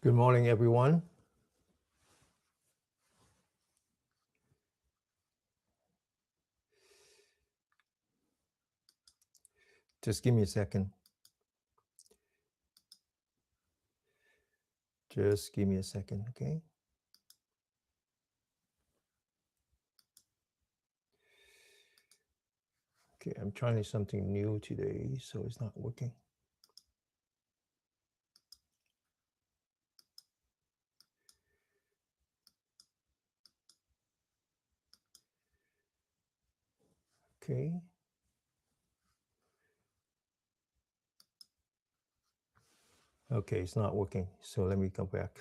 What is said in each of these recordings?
Good morning, everyone. Just give me a second. Just give me a second, okay? Okay, I'm trying something new today, so it's not working. Okay. Okay, it's not working. So let me go back.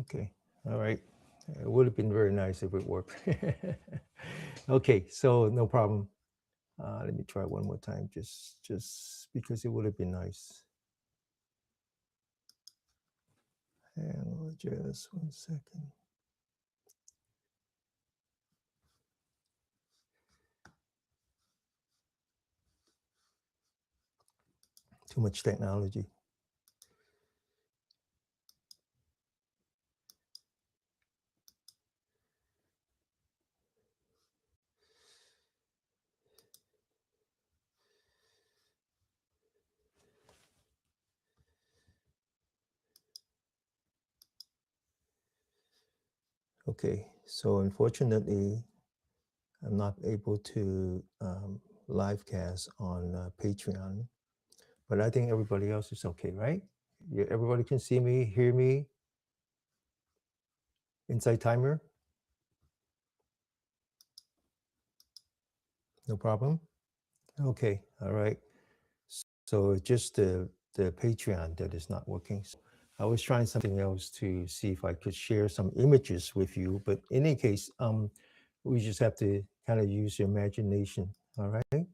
Okay. All right. It would have been very nice if it worked. Okay, so no problem. Let me try one more time, just because it would have been nice. And just 1 second. Too much technology. Okay, so unfortunately, I'm not able to live cast on Patreon, but I think everybody else is okay, right? Yeah, everybody can see me, hear me inside timer. No problem. Okay, all right. So it's just the Patreon that is not working. So I was trying something else to see if I could share some images with you, but in any case, we just have to kind of use your imagination. All right.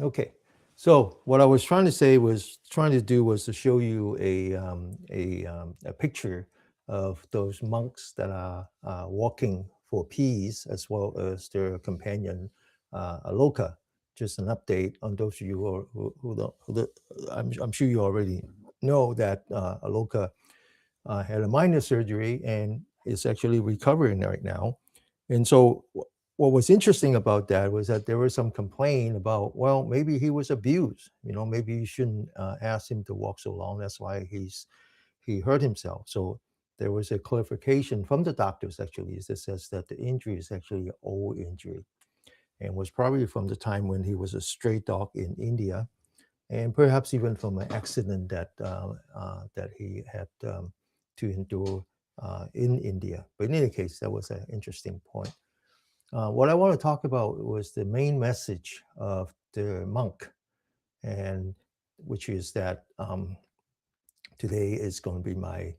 Okay. So what I was trying to say was trying to do was to show you a picture of those monks that are walking for peace, as well as their companion Aloka. Just an update on those of you who don't. I'm sure you already know that Aloka had a minor surgery and is actually recovering right now. And so, what was interesting about that was that there was some complaint about, well, maybe he was abused. Maybe you shouldn't ask him to walk so long. That's why he hurt himself. So there was a clarification from the doctors actually that says that the injury is actually an old injury and was probably from the time when he was a stray dog in India, and perhaps even from an accident that he had to endure in India. But in any case, that was an interesting point. What I want to talk about was the main message of the monk, and which is that today is going to be my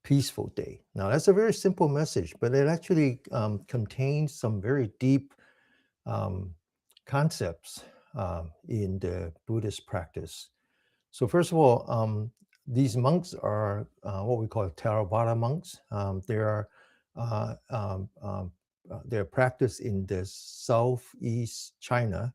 peaceful day. Now, that's a very simple message, but it actually contains some very deep um, concepts in the Buddhist practice. So first of all, these monks are what we call Theravada monks. They're practiced in the southeast China,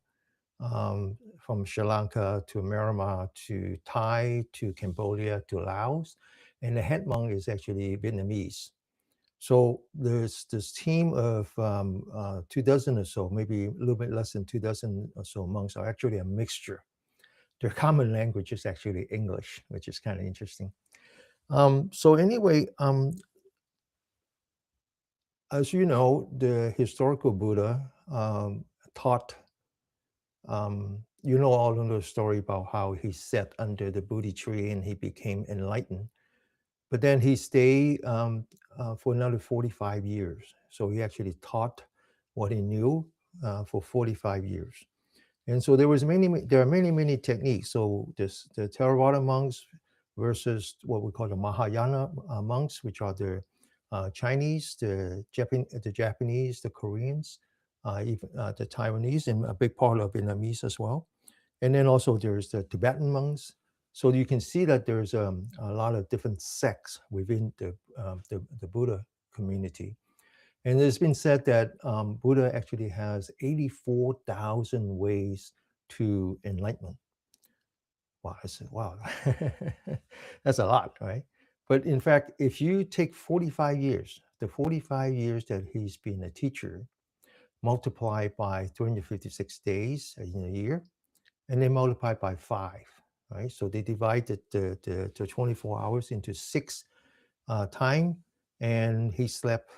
from Sri Lanka to Myanmar to Thai to Cambodia to Laos, and the head monk is actually Vietnamese. So there's this team of 2 dozen or so, maybe a little bit less than 2 dozen or so monks are actually a mixture. Their common language is actually English, which is kind of interesting. So anyway, as you know, the historical Buddha taught, all of the story about how he sat under the Bodhi tree and he became enlightened. But then he stayed for another 45 years. So he actually taught what he knew for 45 years. And so there are many techniques. So the Theravada monks versus what we call the Mahayana monks, which are the Chinese, the Japanese, the Koreans, even the Taiwanese, and a big part of Vietnamese as well. And then also there's the Tibetan monks. So you can see that there's a lot of different sects within the Buddha community. And it's been said that Buddha actually has 84,000 ways to enlightenment. Wow, I said, wow, that's a lot, right? But in fact, if you take 45 years, the 45 years that he's been a teacher, multiply by 356 days in a year, and then multiply by 5, right? So they divided the 24 hours into 6 time, and he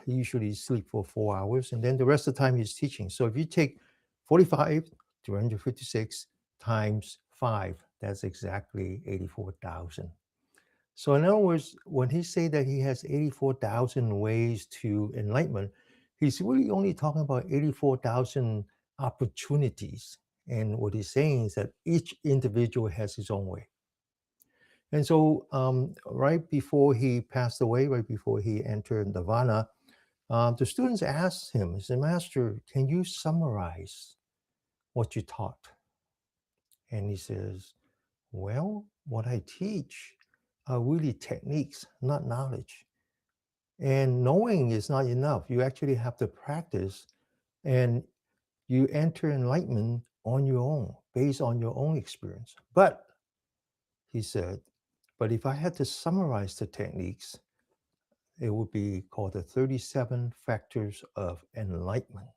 usually sleep for 4 hours, and then the rest of the time he's teaching. So if you take 45, 356 times 5, that's exactly 84,000. So in other words, when he say that he has 84,000 ways to enlightenment, he's really only talking about 84,000 opportunities. And what he's saying is that each individual has his own way. And so right before he passed away, right before he entered Nirvana, the students asked him, he said, Master, can you summarize what you taught? And he says, well, what I teach are really techniques, not knowledge. And knowing is not enough. You actually have to practice, and you enter enlightenment on your own, based on your own experience. But, he said, but if I had to summarize the techniques, it would be called the 37 factors of enlightenment.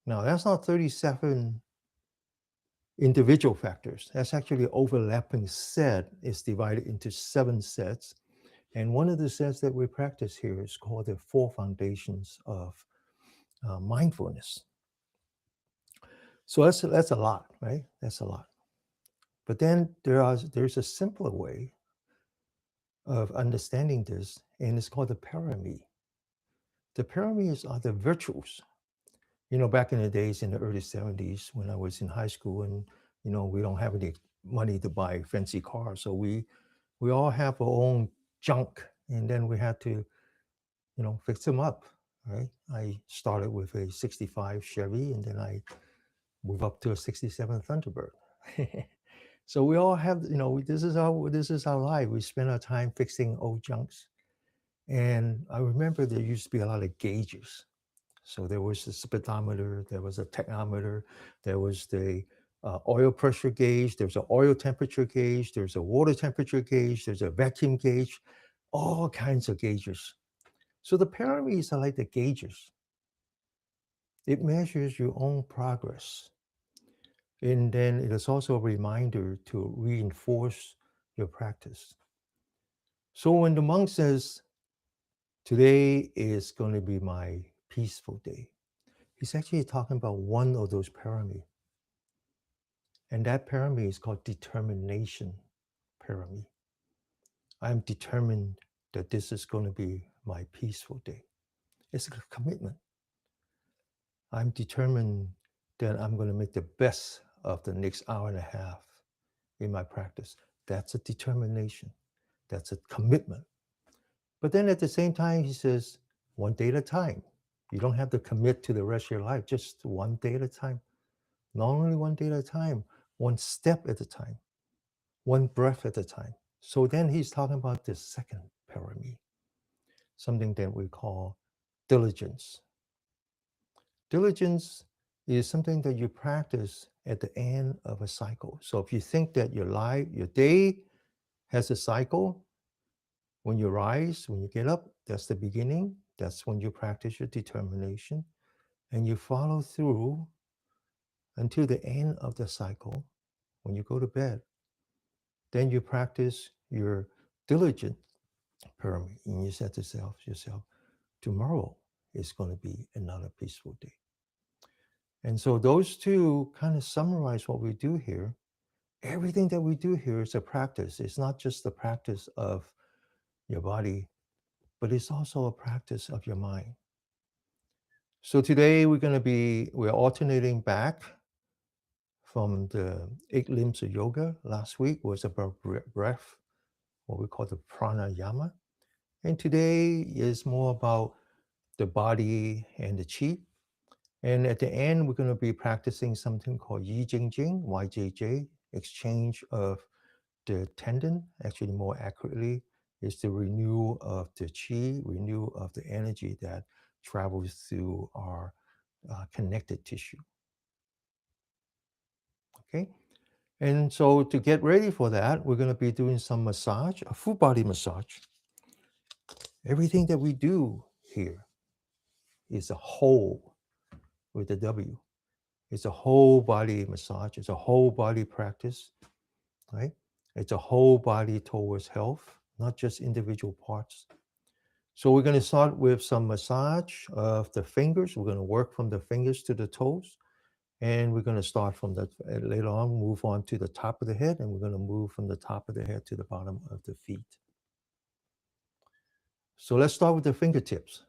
Now, that's not 37 individual factors. That's actually an overlapping set. It's divided into 7 sets. And one of the sets that we practice here is called the 4 foundations of mindfulness. So that's a lot, right? That's a lot. But then there's a simpler way of understanding this, and it's called the parami. The paramis are the virtues. You know, back in the days in the early 70s when I was in high school, and we don't have any money to buy fancy cars, so we all have our own junk, and then we had to fix them up, right? I started with a 65 Chevy, and then I moved up to a 67 Thunderbird. So we all have, this is our life. We spend our time fixing old junks. And I remember there used to be a lot of gauges. So there was the speedometer, there was a technometer, there was the oil pressure gauge, there's an oil temperature gauge, there's a water temperature gauge, there's a vacuum gauge, all kinds of gauges. So the parameters are like the gauges. It measures your own progress. And then it is also a reminder to reinforce your practice. So when the monk says, today is going to be my peaceful day, he's actually talking about one of those parameters. And that parameter is called determination parameter. I'm determined that this is going to be my peaceful day. It's a commitment. I'm determined that I'm going to make the best of the next hour and a half in my practice. That's a determination. That's a commitment. But then at the same time, he says, one day at a time. You don't have to commit to the rest of your life, just one day at a time. Not only one day at a time, one step at a time, one breath at a time. So then he's talking about the second parami, something that we call diligence. Diligence is something that you practice at the end of a cycle. So if you think that your day has a cycle, when you rise, when you get up, that's the beginning. That's when you practice your determination. And you follow through until the end of the cycle, when you go to bed. Then you practice your diligent parami, and you said to yourself, tomorrow is going to be another peaceful day. And so those two kind of summarize what we do here. Everything that we do here is a practice. It's not just the practice of your body, but it's also a practice of your mind. So today we're alternating back from the 8 limbs of yoga. Last week was about breath. what we call the pranayama. And today is more about the body and the chi. And at the end, we're going to be practicing something called Yi Jing Jing, YJJ, exchange of the tendon. Actually, more accurately, is the renewal of the chi, renewal of the energy that travels through our connected tissue. Okay. And so to get ready for that, we're going to be doing some massage, a full body massage. Everything that we do here is a whole with a W. It's a whole body massage. It's a whole body practice, right? It's a whole body towards health, not just individual parts. So we're going to start with some massage of the fingers. We're going to work from the fingers to the toes. And we're going to start from the, later on, move on to the top of the head. And we're going to move from the top of the head to the bottom of the feet. So let's start with the fingertips.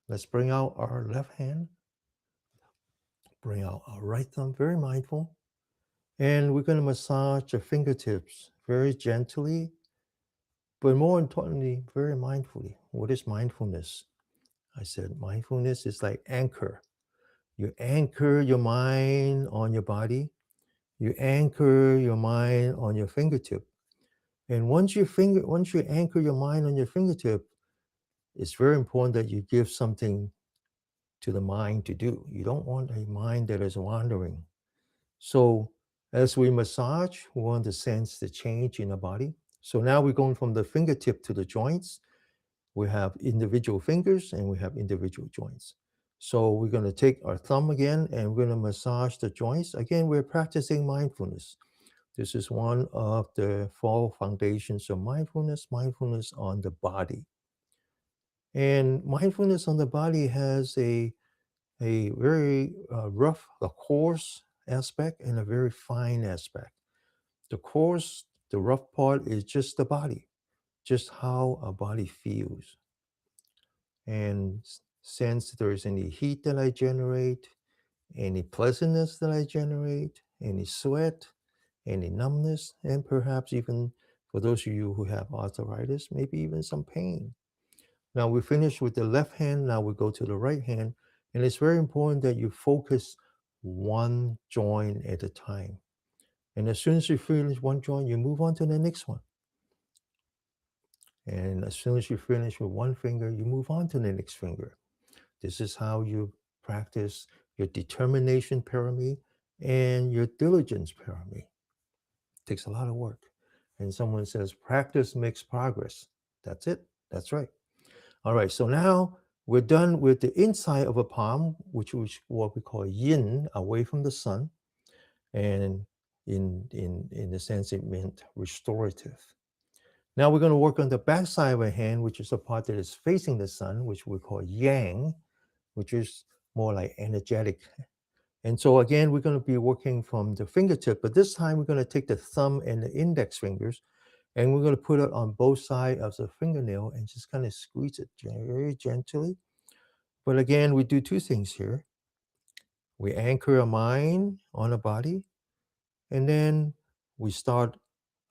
Let's bring out our left hand. Bring out our right thumb, very mindful. And we're going to massage the fingertips very gently, but more importantly, very mindfully. What is mindfulness? I said mindfulness is like anchor. You anchor your mind on your body. You anchor your mind on your fingertip. And once you anchor your mind on your fingertip, it's very important that you give something to the mind to do. You don't want a mind that is wandering. So as we massage, we want to sense the change in the body. So now we're going from the fingertip to the joints. We have individual fingers and we have individual joints. So we're going to take our thumb again and we're going to massage the joints. Again, we're practicing mindfulness. This is one of the 4 foundations of mindfulness, mindfulness on the body. And mindfulness on the body has a very rough, a coarse aspect and a very fine aspect. The coarse, the rough part is just the body, just how our body feels. And sense there is any heat that I generate, any pleasantness that I generate, any sweat, any numbness, and perhaps even for those of you who have arthritis, maybe even some pain. Now we finish with the left hand. Now we go to the right hand. And it's very important that you focus one joint at a time. And as soon as you finish one joint, you move on to the next one. And as soon as you finish with one finger, you move on to the next finger. This is how you practice your determination pyramid and your diligence pyramid. It takes a lot of work. And someone says, practice makes progress. That's it. That's right. All right. So now we're done with the inside of a palm, which is what we call yin, away from the sun. And in the sense it meant restorative. Now we're going to work on the back side of a hand, which is the part that is facing the sun, which we call yang, which is more like energetic. And so again, we're going to be working from the fingertip, but this time we're going to take the thumb and the index fingers, and we're going to put it on both sides of the fingernail and just kind of squeeze it very gently. But again, we do 2 things here. We anchor our mind on a body, and then we start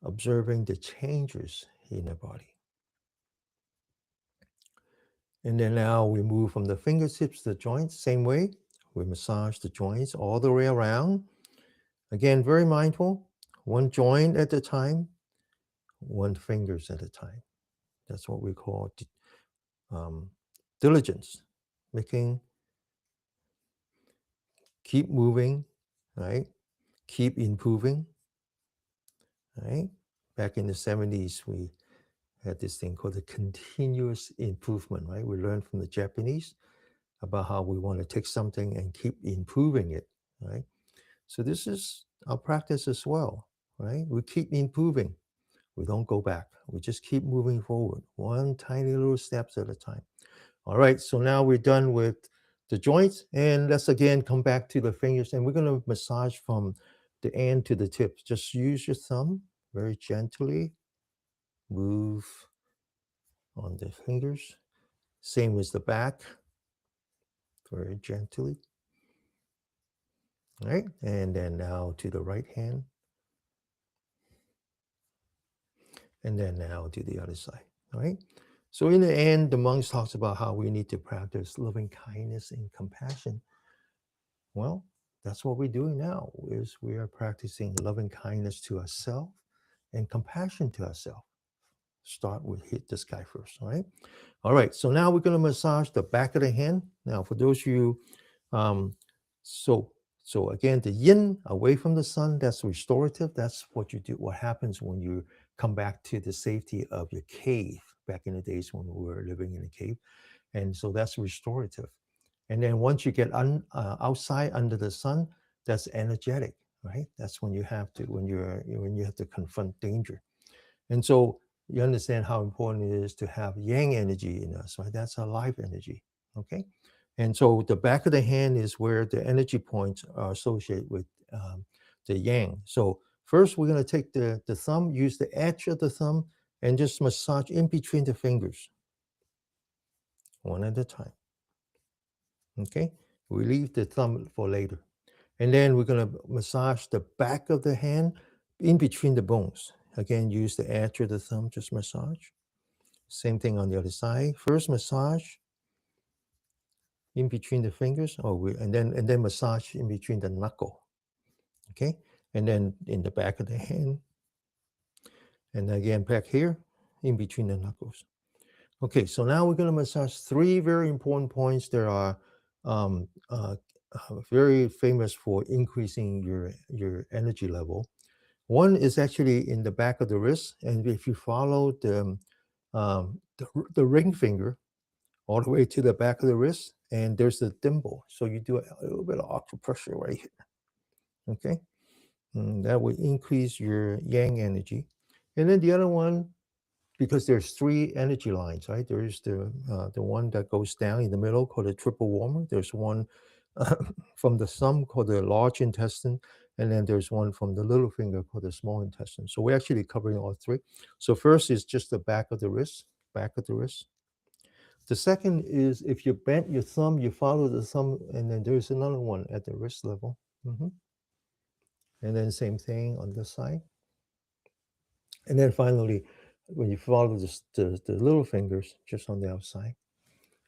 observing the changes in the body. And then now we move from the fingertips to the joints, same way. We massage the joints all the way around. Again, very mindful, one joint at a time, one fingers at a time. That's what we call diligence, keep moving, right? Keep improving, right? Back in the 70s, we had this thing called the continuous improvement, right? We learned from the Japanese about how we want to take something and keep improving it, right? So this is our practice as well, right? We keep improving. We don't go back. We just keep moving forward, one tiny little steps at a time. All right, so now we're done with the joints, and let's again come back to the fingers, and we're going to massage from the end to the tips. Just use your thumb very gently, move on the fingers. Same as the back, very gently. All right, and then now to the right hand. And then now do the other side. All right. So in the end, the monks talks about how we need to practice loving kindness and compassion. Well, that's what we're doing now is we are practicing loving kindness to ourselves and compassion to ourselves. Start with hit this guy first. All right. All right. So now we're going to massage the back of the hand. Now, for those of you, um, so so again, the yin away from the sun, that's restorative. That's what you do. What happens when you come back to the safety of your cave back in the days when we were living in a cave, and so that's restorative. And then once you get outside under the sun, that's energetic, right? That's when you have to when you have to confront danger. And so you understand how important it is to have yang energy in us, right? That's our life energy, okay? And so the back of the hand is where the energy points are associated with the yang. So first we're going to take the thumb, use the edge of the thumb, and just massage in between the fingers, one at a time, okay? We leave the thumb for later. And then we're going to massage the back of the hand in between the bones. Again, use the edge of the thumb, just massage. Same thing on the other side. First massage in between the fingers, and then massage in between the knuckle. Okay, and then in the back of the hand, and again back here in between the knuckles. Okay, so now we're going to massage three very important points that are um, uh, very famous for increasing your energy level. One is actually in the back of the wrist, and if you follow the ring finger all the way to the back of the wrist, and there's the thimble. So you do a little bit of acupressure right here. Okay, and that will increase your yang energy. And then the other one, because there's three energy lines, right? There's the one that goes down in the middle called the triple warmer. There's one from the thumb called the large intestine, and then there's one from the little finger called the small intestine. So we're actually covering all three. So first is just the back of the wrist, back of the wrist. The second is if you bend your thumb, you follow the thumb, and then there's another one at the wrist level. And then same thing on this side. And then finally, when you follow the little fingers just on the outside,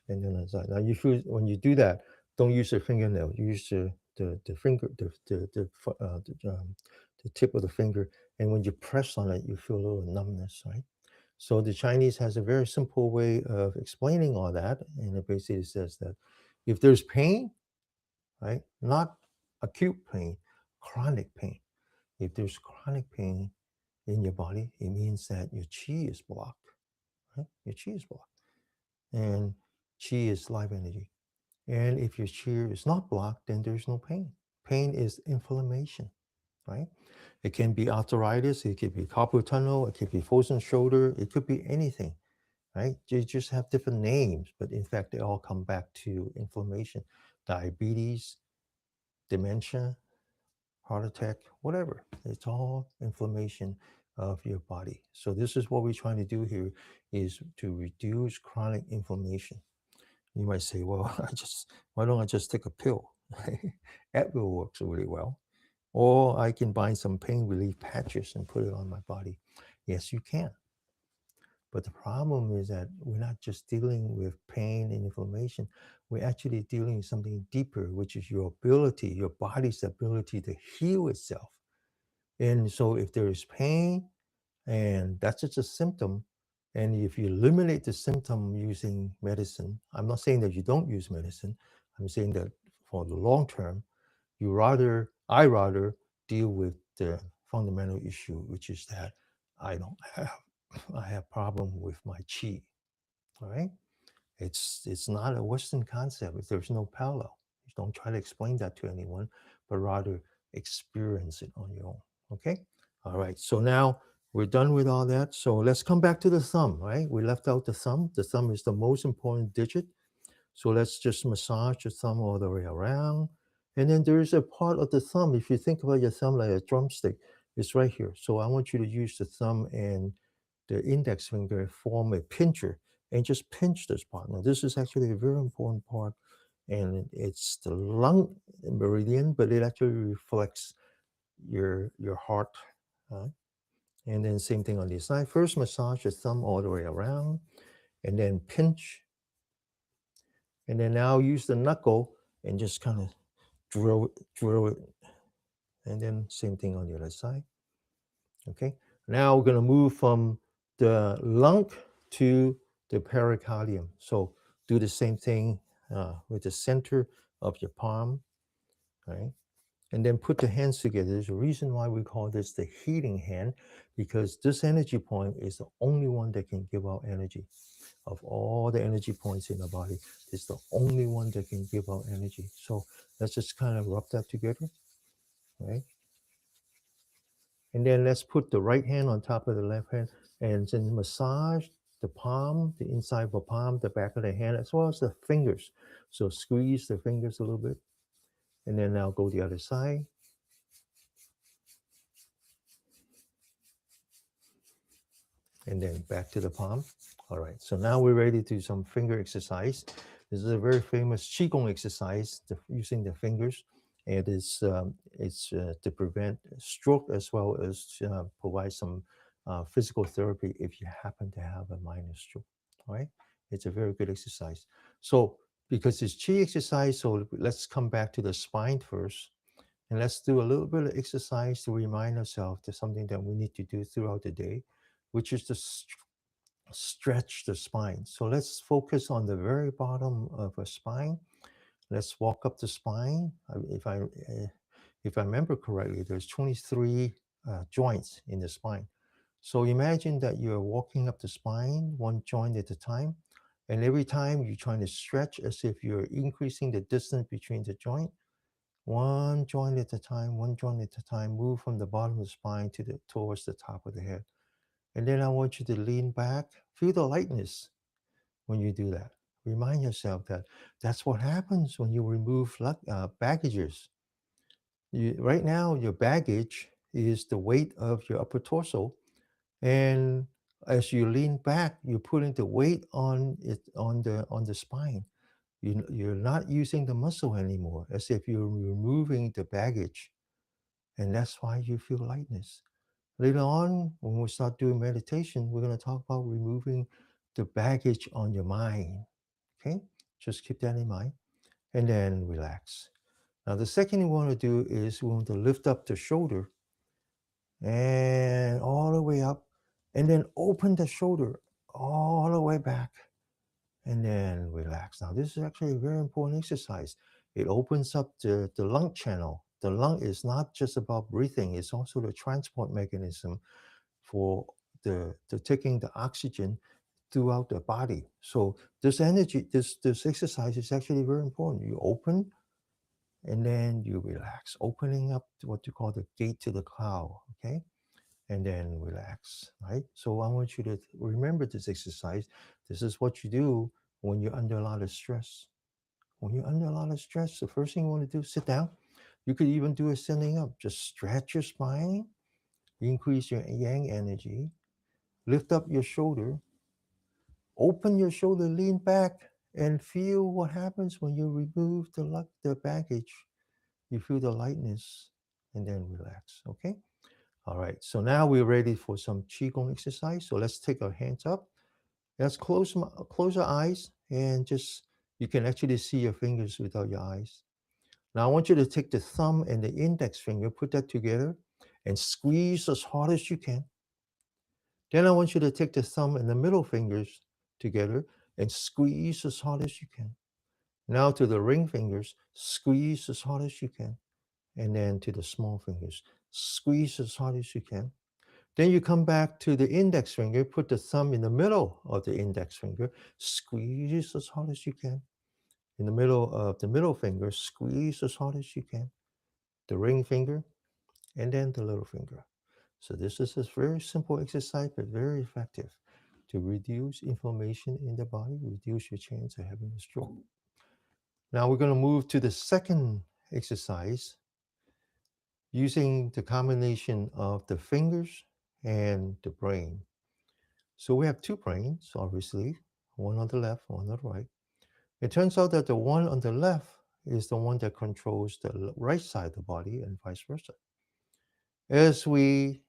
and then on the side. Now, you feel when you do that, don't use your fingernail. Use the finger, the tip of the finger. And when you press on it, you feel a little numbness, right? So the Chinese has a very simple way of explaining all that, and it basically says that if there's pain, right, not acute pain, chronic pain. If there's chronic pain in your body, it means that your chi is blocked, right? Your chi is blocked, and chi is life energy. And if your chi is not blocked, then there's no pain. Pain is inflammation, right? It can be arthritis, it could be carpal tunnel, it could be frozen shoulder, it could be anything, right? They just have different names, but in fact, they all come back to inflammation, diabetes, dementia, heart attack, whatever. It's all inflammation of your body. So this is what we're trying to do here is to reduce chronic inflammation. You might say, well, why don't I just take a pill? Advil works really well. Or I can buy some pain relief patches and put it on my body. Yes, you can. But the problem is that we're not just dealing with pain and inflammation. We're actually dealing with something deeper, which is your ability, your body's ability to heal itself. And so if there is pain, and that's just a symptom, and if you eliminate the symptom using medicine, I'm not saying that you don't use medicine. I'm saying that for the long term, I rather deal with the fundamental issue, which is that I don't have, I have problem with my chi. All right, it's not a Western concept. There's no parallel. Don't try to explain that to anyone, but rather experience it on your own. Okay. All right. So now we're done with all that. So let's come back to the thumb. Right. We left out the thumb. The thumb is the most important digit. So let's just massage the thumb all the way around. And then there is a part of the thumb. If you think about your thumb like a drumstick, it's right here. So I want you to use the thumb and the index finger form a pincher and just pinch this part. Now, this is actually a very important part, and it's the lung meridian, but it actually reflects your heart. Uh, And then same thing on the side. First, massage the thumb all the way around, and then pinch. And then now use the knuckle and just kind of drill it. And then same thing on the other side. Okay. Now we're going to move from the lung to the pericardium. So do the same thing with the center of your palm, right? And then put the hands together. There's a reason why we call this the healing hand, because this energy point is the only one that can give out energy. Of all the energy points in the body, it's the only one that can give out energy. So let's just kind of rub that together, right? And then let's put the right hand on top of the left hand and then massage the palm, the inside of the palm, the back of the hand, as well as the fingers. So squeeze the fingers a little bit. And then now go the other side. And then back to the palm. All right, so now we're ready to do some finger exercise. This is a very famous Qigong exercise using the fingers. It is to prevent stroke as well as provide some physical therapy if you happen to have a minor stroke. All right, it's a very good exercise. So because it's Qi exercise, so let's come back to the spine first. And let's do a little bit of exercise to remind ourselves to something that we need to do throughout the day, which is to stretch the spine. So let's focus on the very bottom of a spine. Let's walk up the spine. If I remember correctly, there's 23 joints in the spine. So imagine that you're walking up the spine, one joint at a time, and every time you're trying to stretch as if you're increasing the distance between the joint. One joint at a time, one joint at a time, move from the bottom of the spine towards the top of the head. And then I want you to lean back, feel the lightness when you do that. Remind yourself that that's what happens when you remove baggages. Right now, your baggage is the weight of your upper torso. And as you lean back, you're putting the weight on it on the spine. You're not using the muscle anymore, as if you're removing the baggage. And that's why you feel lightness. Later on, when we start doing meditation, we're going to talk about removing the baggage on your mind. Okay? Just keep that in mind. And then relax. Now, the second thing we want to do is we want to lift up the shoulder and all the way up, and then open the shoulder all the way back, and then relax. Now, this is actually a very important exercise. It opens up the lung channel. The lung is not just about breathing, it's also the transport mechanism for the taking the oxygen throughout the body. So this energy, this exercise is actually very important. You open and then you relax, opening up to what you call the gate to the cloud. Okay, and then relax. Right. So I want you to remember this exercise. This is what you do when you're under a lot of stress. When you're under a lot of stress, the first thing you want to do is sit down. You could even do it sitting up. Just stretch your spine, increase your yang energy, lift up your shoulder, open your shoulder, lean back, and feel what happens when you remove the baggage. You feel the lightness, and then relax. Okay. All right. So now we're ready for some qigong exercise. So let's take our hands up. Let's close our eyes and just you can actually see your fingers without your eyes. Now I want you to take the thumb and the index finger, put that together, and squeeze as hard as you can. Then I want you to take the thumb and the middle fingers together and squeeze as hard as you can. Now to the ring fingers, squeeze as hard as you can. And then to the small fingers, squeeze as hard as you can. Then you come back to the index finger, put the thumb in the middle of the index finger, squeeze as hard as you can. In the middle of the middle finger, squeeze as hard as you can. The ring finger, and then the little finger. So this is a very simple exercise, but very effective to reduce inflammation in the body, reduce your chance of having a stroke. Now we're going to move to the second exercise using the combination of the fingers and the brain. So we have two brains, obviously, one on the left, one on the right. It turns out that the one on the left is the one that controls the right side of the body and vice versa. As we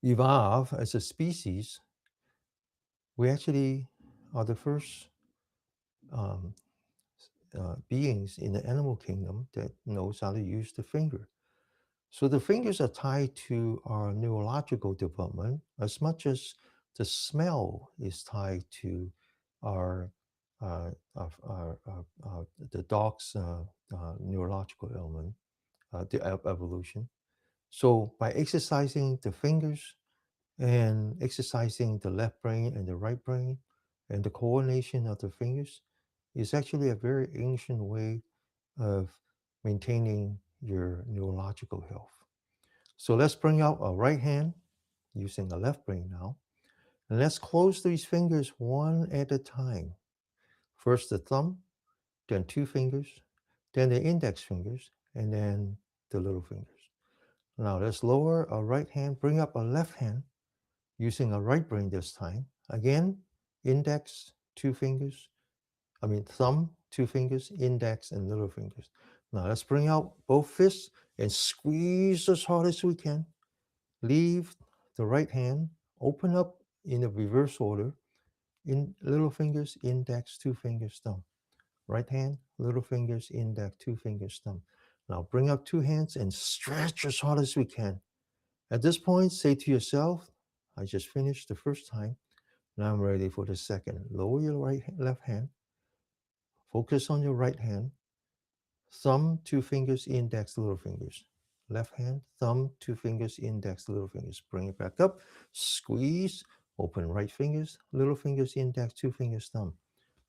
evolve as a species, we actually are the first um, beings in the animal kingdom that knows how to use the finger. So the fingers are tied to our neurological development as much as the smell is tied to our, the dog's neurological element, the evolution. So by exercising the fingers and exercising the left brain and the right brain and the coordination of the fingers is actually a very ancient way of maintaining your neurological health. So let's bring out our right hand using the left brain now. And let's close these fingers one at a time. First the thumb, then two fingers, then the index fingers, and then the little fingers. Now let's lower our right hand, bring up our left hand using our right brain this time. Again, index, two fingers, thumb, two fingers, index, and little fingers. Now let's bring out both fists and squeeze as hard as we can. Leave the right hand, open up in a reverse order. In little fingers, index, two fingers, thumb. Right hand, little fingers, index, two fingers, thumb. Now bring up two hands and stretch as hard as we can. At this point, say to yourself, I just finished the first time. Now I'm ready for the second. Lower your left hand. Focus on your right hand. Thumb, two fingers, index, little fingers. Left hand, thumb, two fingers, index, little fingers. Bring it back up. Squeeze. Open right fingers, little fingers, index, two fingers, thumb.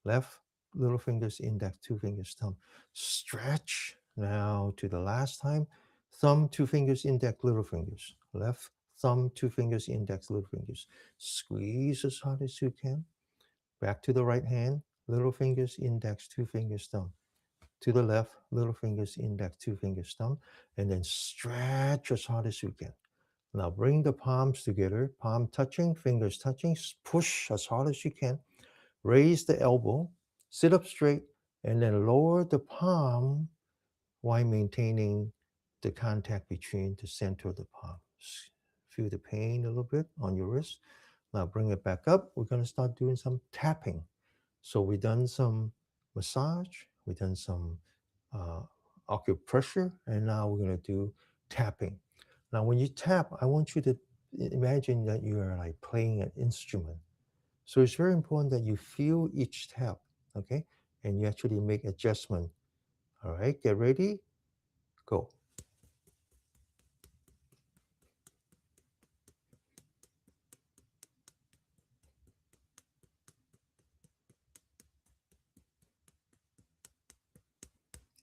Left, little fingers, index, two fingers, thumb. Stretch. Now to the last time. Thumb, two fingers, index, little fingers. Left, thumb, two fingers, index, little fingers. Squeeze as hard as you can. Back to the right hand, little fingers, index, two fingers, thumb. To the left, little fingers, index, two fingers, thumb, and then stretch as hard as you can. Now bring the palms together, palm touching, fingers touching, push as hard as you can. Raise the elbow, sit up straight, and then lower the palm while maintaining the contact between the center of the palm. Feel the pain a little bit on your wrist. Now bring it back up. We're going to start doing some tapping. So we've done some massage, we've done some uh, acupressure, and now we're going to do tapping. Now, when you tap, I want you to imagine that you are like playing an instrument. So it's very important that you feel each tap, okay? And you actually make adjustment. All right, get ready, go.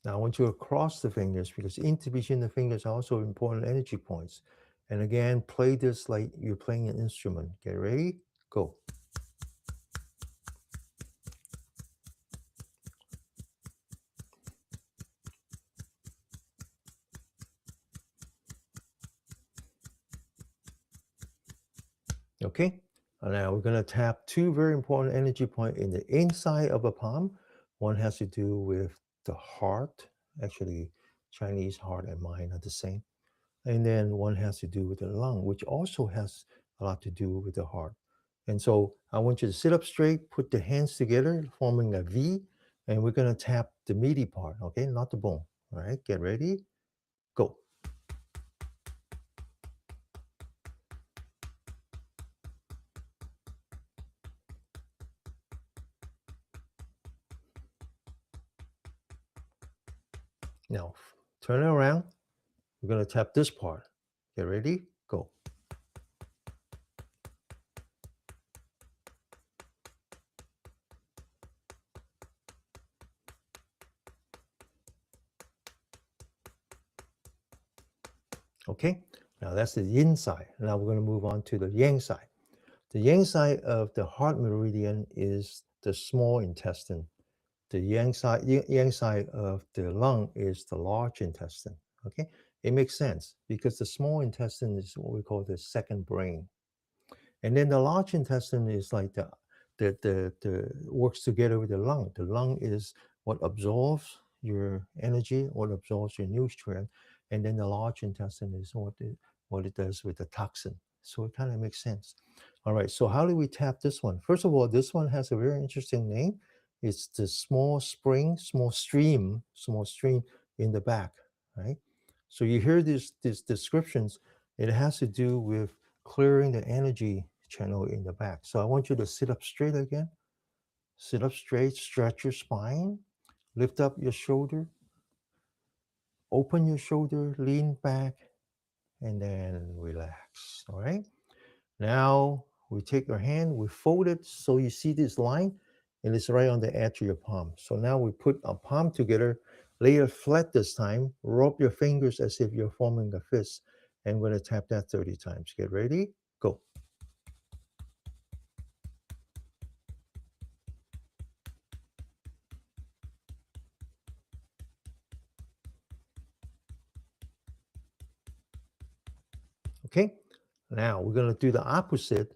Now I want you to cross the fingers because in between the fingers are also important energy points. And again, play this like you're playing an instrument. Get ready, go. Okay, and now we're going to tap two very important energy points in the inside of a palm. One has to do with the heart. Actually, Chinese heart and mind are the same. And then one has to do with the lung, which also has a lot to do with the heart. And so I want you to sit up straight, put the hands together, forming a V, and we're going to tap the meaty part, okay, not the bone. All right, get ready, go. Now turn it around. We're going to tap this part. Get ready, go. Okay, now that's the yin side. Now we're going to move on to the yang side. The yang side of the heart meridian is the small intestine. The yang side of the lung is the large intestine. Okay, it makes sense because the small intestine is what we call the second brain, and then the large intestine is like the works together with the lung. The lung is what absorbs your energy, what absorbs your nutrient, and then the large intestine is what it does with the toxin. So it kind of makes sense. All right, so how do we tap this one? First of all, this one has a very interesting name. It's the small spring, small stream in the back, right? So you hear these descriptions, it has to do with clearing the energy channel in the back. So I want you to sit up straight again. Sit up straight, stretch your spine, lift up your shoulder, open your shoulder, lean back, and then relax. All right. Now we take our hand, we fold it so you see this line, and it's right on the edge of your palm. So now we put our palm together, lay it flat this time, rub your fingers as if you're forming a fist, and we're going to tap that 30 times. Get ready, go. Okay, now we're going to do the opposite.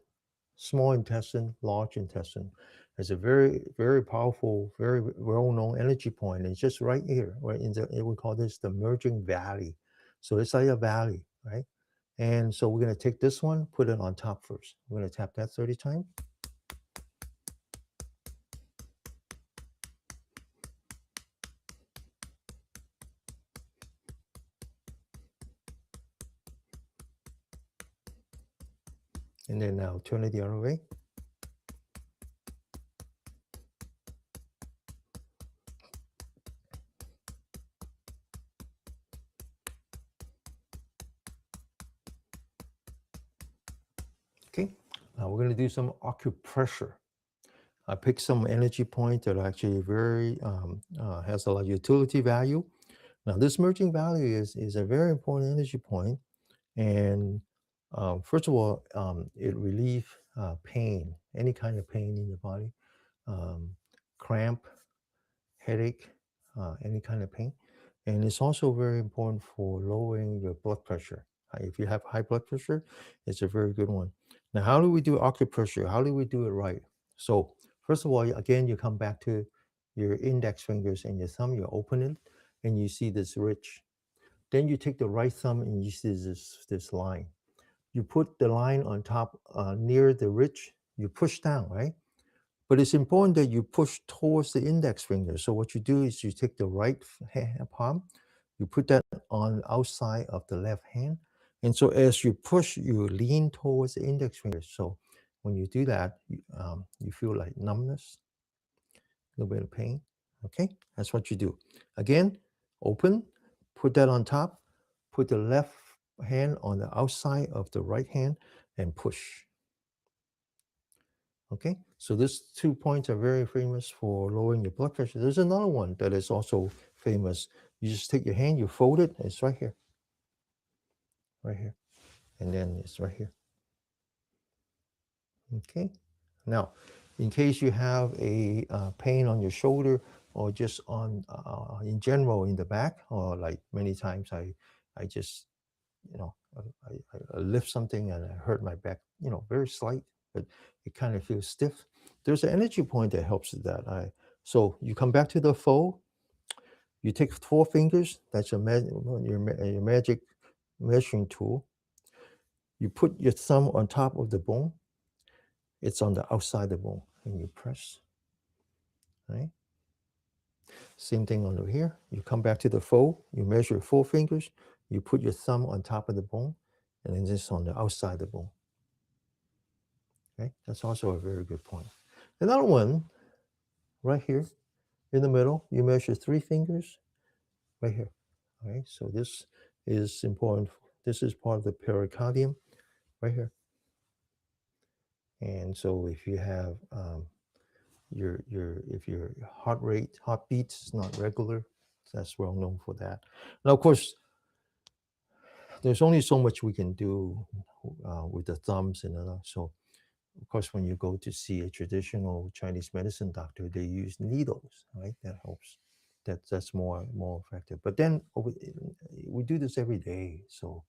Small intestine, large intestine. It's a very, very powerful, very well-known energy point. It's just right here, right in the, we call this the merging valley. So it's like a valley, right? And so we're going to take this one, put it on top first. We're going to tap that 30 times. And then now turn it the other way. Okay, now we're going to do some acupressure. I picked some energy point that actually very has a lot of utility value. Now this merging value is a very important energy point. And first of all, it relieves pain, any kind of pain in your body, um, cramp, headache, any kind of pain. And it's also very important for lowering your blood pressure. If you have high blood pressure, it's a very good one. Now, how do we do acupressure? How do we do it right? So, first of all, again, you come back to your index fingers and your thumb, you open it, and you see this ridge. Then you take the right thumb and you see this line. You put the line on top near the ridge, you push down, right? But it's important that you push towards the index finger. So what you do is you take the right palm, you put that on the outside of the left hand. And so as you push, you lean towards the index finger. So when you do that, you feel like numbness, a little bit of pain. Okay, that's what you do. Again, open, put that on top, put the left hand on the outside of the right hand and push. Okay, so these 2 points are very famous for lowering your blood pressure. There's another one that is also famous. You just take your hand, you fold it, it's right here, and then it's right here. Okay, now, in case you have a pain on your shoulder or just on in general in the back, or like many times I just you know I lift something and I hurt my back, very slight, but it kind of feels stiff. There's an energy point that helps with that. So you come back to the fold, you take 4 fingers, that's your magic measuring tool. You put your thumb on top of the bone, it's on the outside of the bone, and you press, right? Same thing over here. You come back to the fold, you measure 4 fingers, you put your thumb on top of the bone, and then this on the outside of the bone. Okay, that's also a very good point. Another one, right here in the middle, you measure 3 fingers, right here. All right, so this is important. This is part of the pericardium, right here. And so if you have if your heartbeat is not regular, that's well known for that. Now, of course, there's only so much we can do with the thumbs and so. Of course, when you go to see a traditional Chinese medicine doctor, they use needles, right? That helps. That's more effective. But then we do this every day, so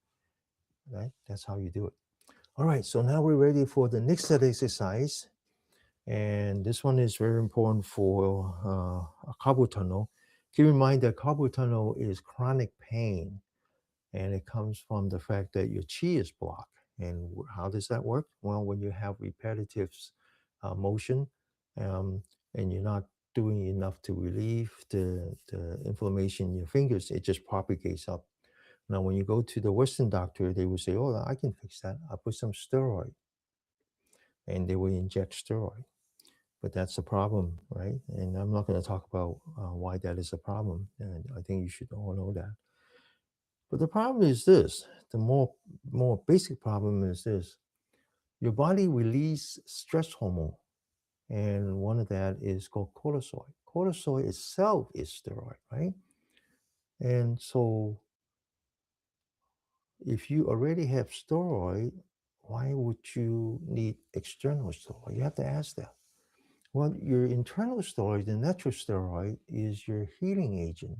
right, that's how you do it. All right, so now we're ready for the next set exercise, and this one is very important for a carpal tunnel. Keep in mind that carpal tunnel is chronic pain, and it comes from the fact that your chi is blocked. And how does that work? Well, when you have repetitive motion, um, and you're not doing enough to relieve the inflammation in your fingers, it just propagates up. Now, when you go to the Western doctor, they will say, "Oh, I can fix that. I'll put some steroid," and they will inject steroid. But that's a problem, right? And I'm not going to talk about why that is a problem. And I think you should all know that. But the problem is this: the more basic problem is this: your body releases stress hormone, and one of that is called cortisol. Cortisol itself is steroid, right? And so, if you already have steroid, why would you need external steroid? You have to ask that. Well, your internal steroid, the natural steroid, is your healing agent.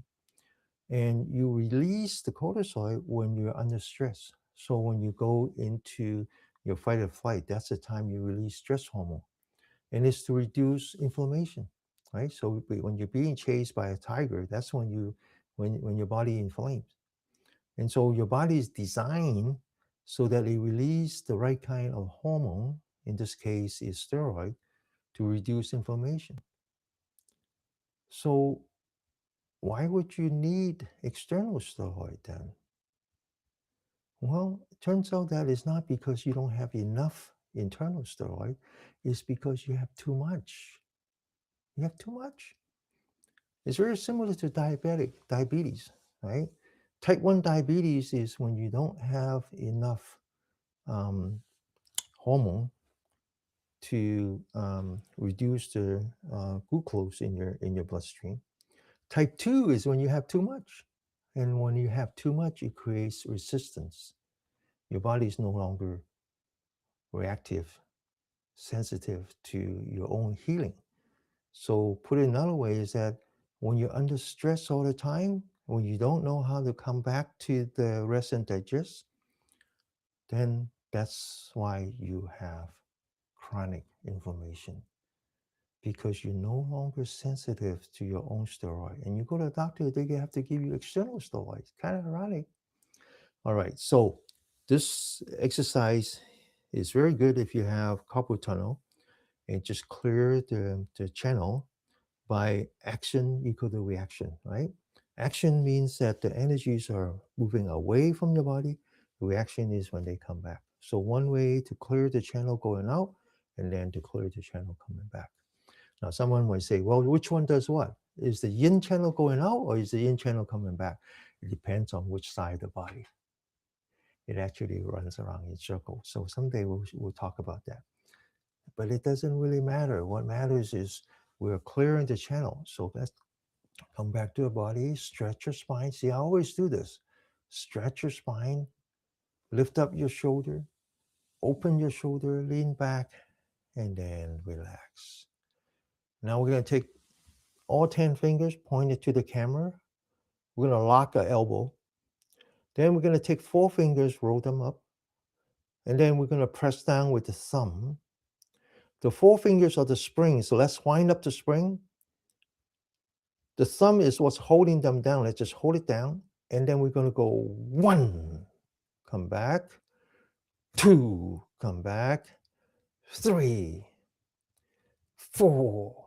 And you release the cortisol when you're under stress. So when you go into your fight or flight, that's the time you release stress hormone. And it's to reduce inflammation, right? So when you're being chased by a tiger, that's when your body inflames. And so your body is designed so that it release the right kind of hormone, in this case is steroid, to reduce inflammation. So why would you need external steroid then? Well, it turns out that it's not because you don't have enough internal steroid, it's because you have too much. You have too much. It's very similar to diabetes, right? Type 1 diabetes is when you don't have enough um, hormone to reduce the glucose in your bloodstream. Type 2 is when you have too much. And when you have too much, it creates resistance. Your body is no longer reactive, sensitive to your own healing. So, put it another way, is that when you're under stress all the time, when you don't know how to come back to the rest and digest, then that's why you have chronic inflammation, because you're no longer sensitive to your own steroid. And you go to the doctor, they have to give you external steroids. Kind of ironic. All right. So, this exercise is very good if you have carpal tunnel, and just clear the channel by action equal to reaction, right? Action means that the energies are moving away from your body. Reaction is when they come back. So one way to clear the channel going out, and then to clear the channel coming back. Now, someone might say, well, which one does what? Is the yin channel going out, or is the yin channel coming back? It depends on which side of the body. It actually runs around in circles. So someday we'll talk about that. But it doesn't really matter. What matters is we're clearing the channel. So let's come back to the body, stretch your spine. See, I always do this. Stretch your spine, lift up your shoulder, open your shoulder, lean back, and then relax. Now we're going to take all 10 fingers pointed to the camera. We're going to lock our elbow. Then we're going to take 4 fingers, roll them up, and then we're going to press down with the thumb. The 4 fingers are the spring, so let's wind up the spring. The thumb is what's holding them down. Let's just hold it down. And then we're going to go 1, come back, 2, come back, 3, 4,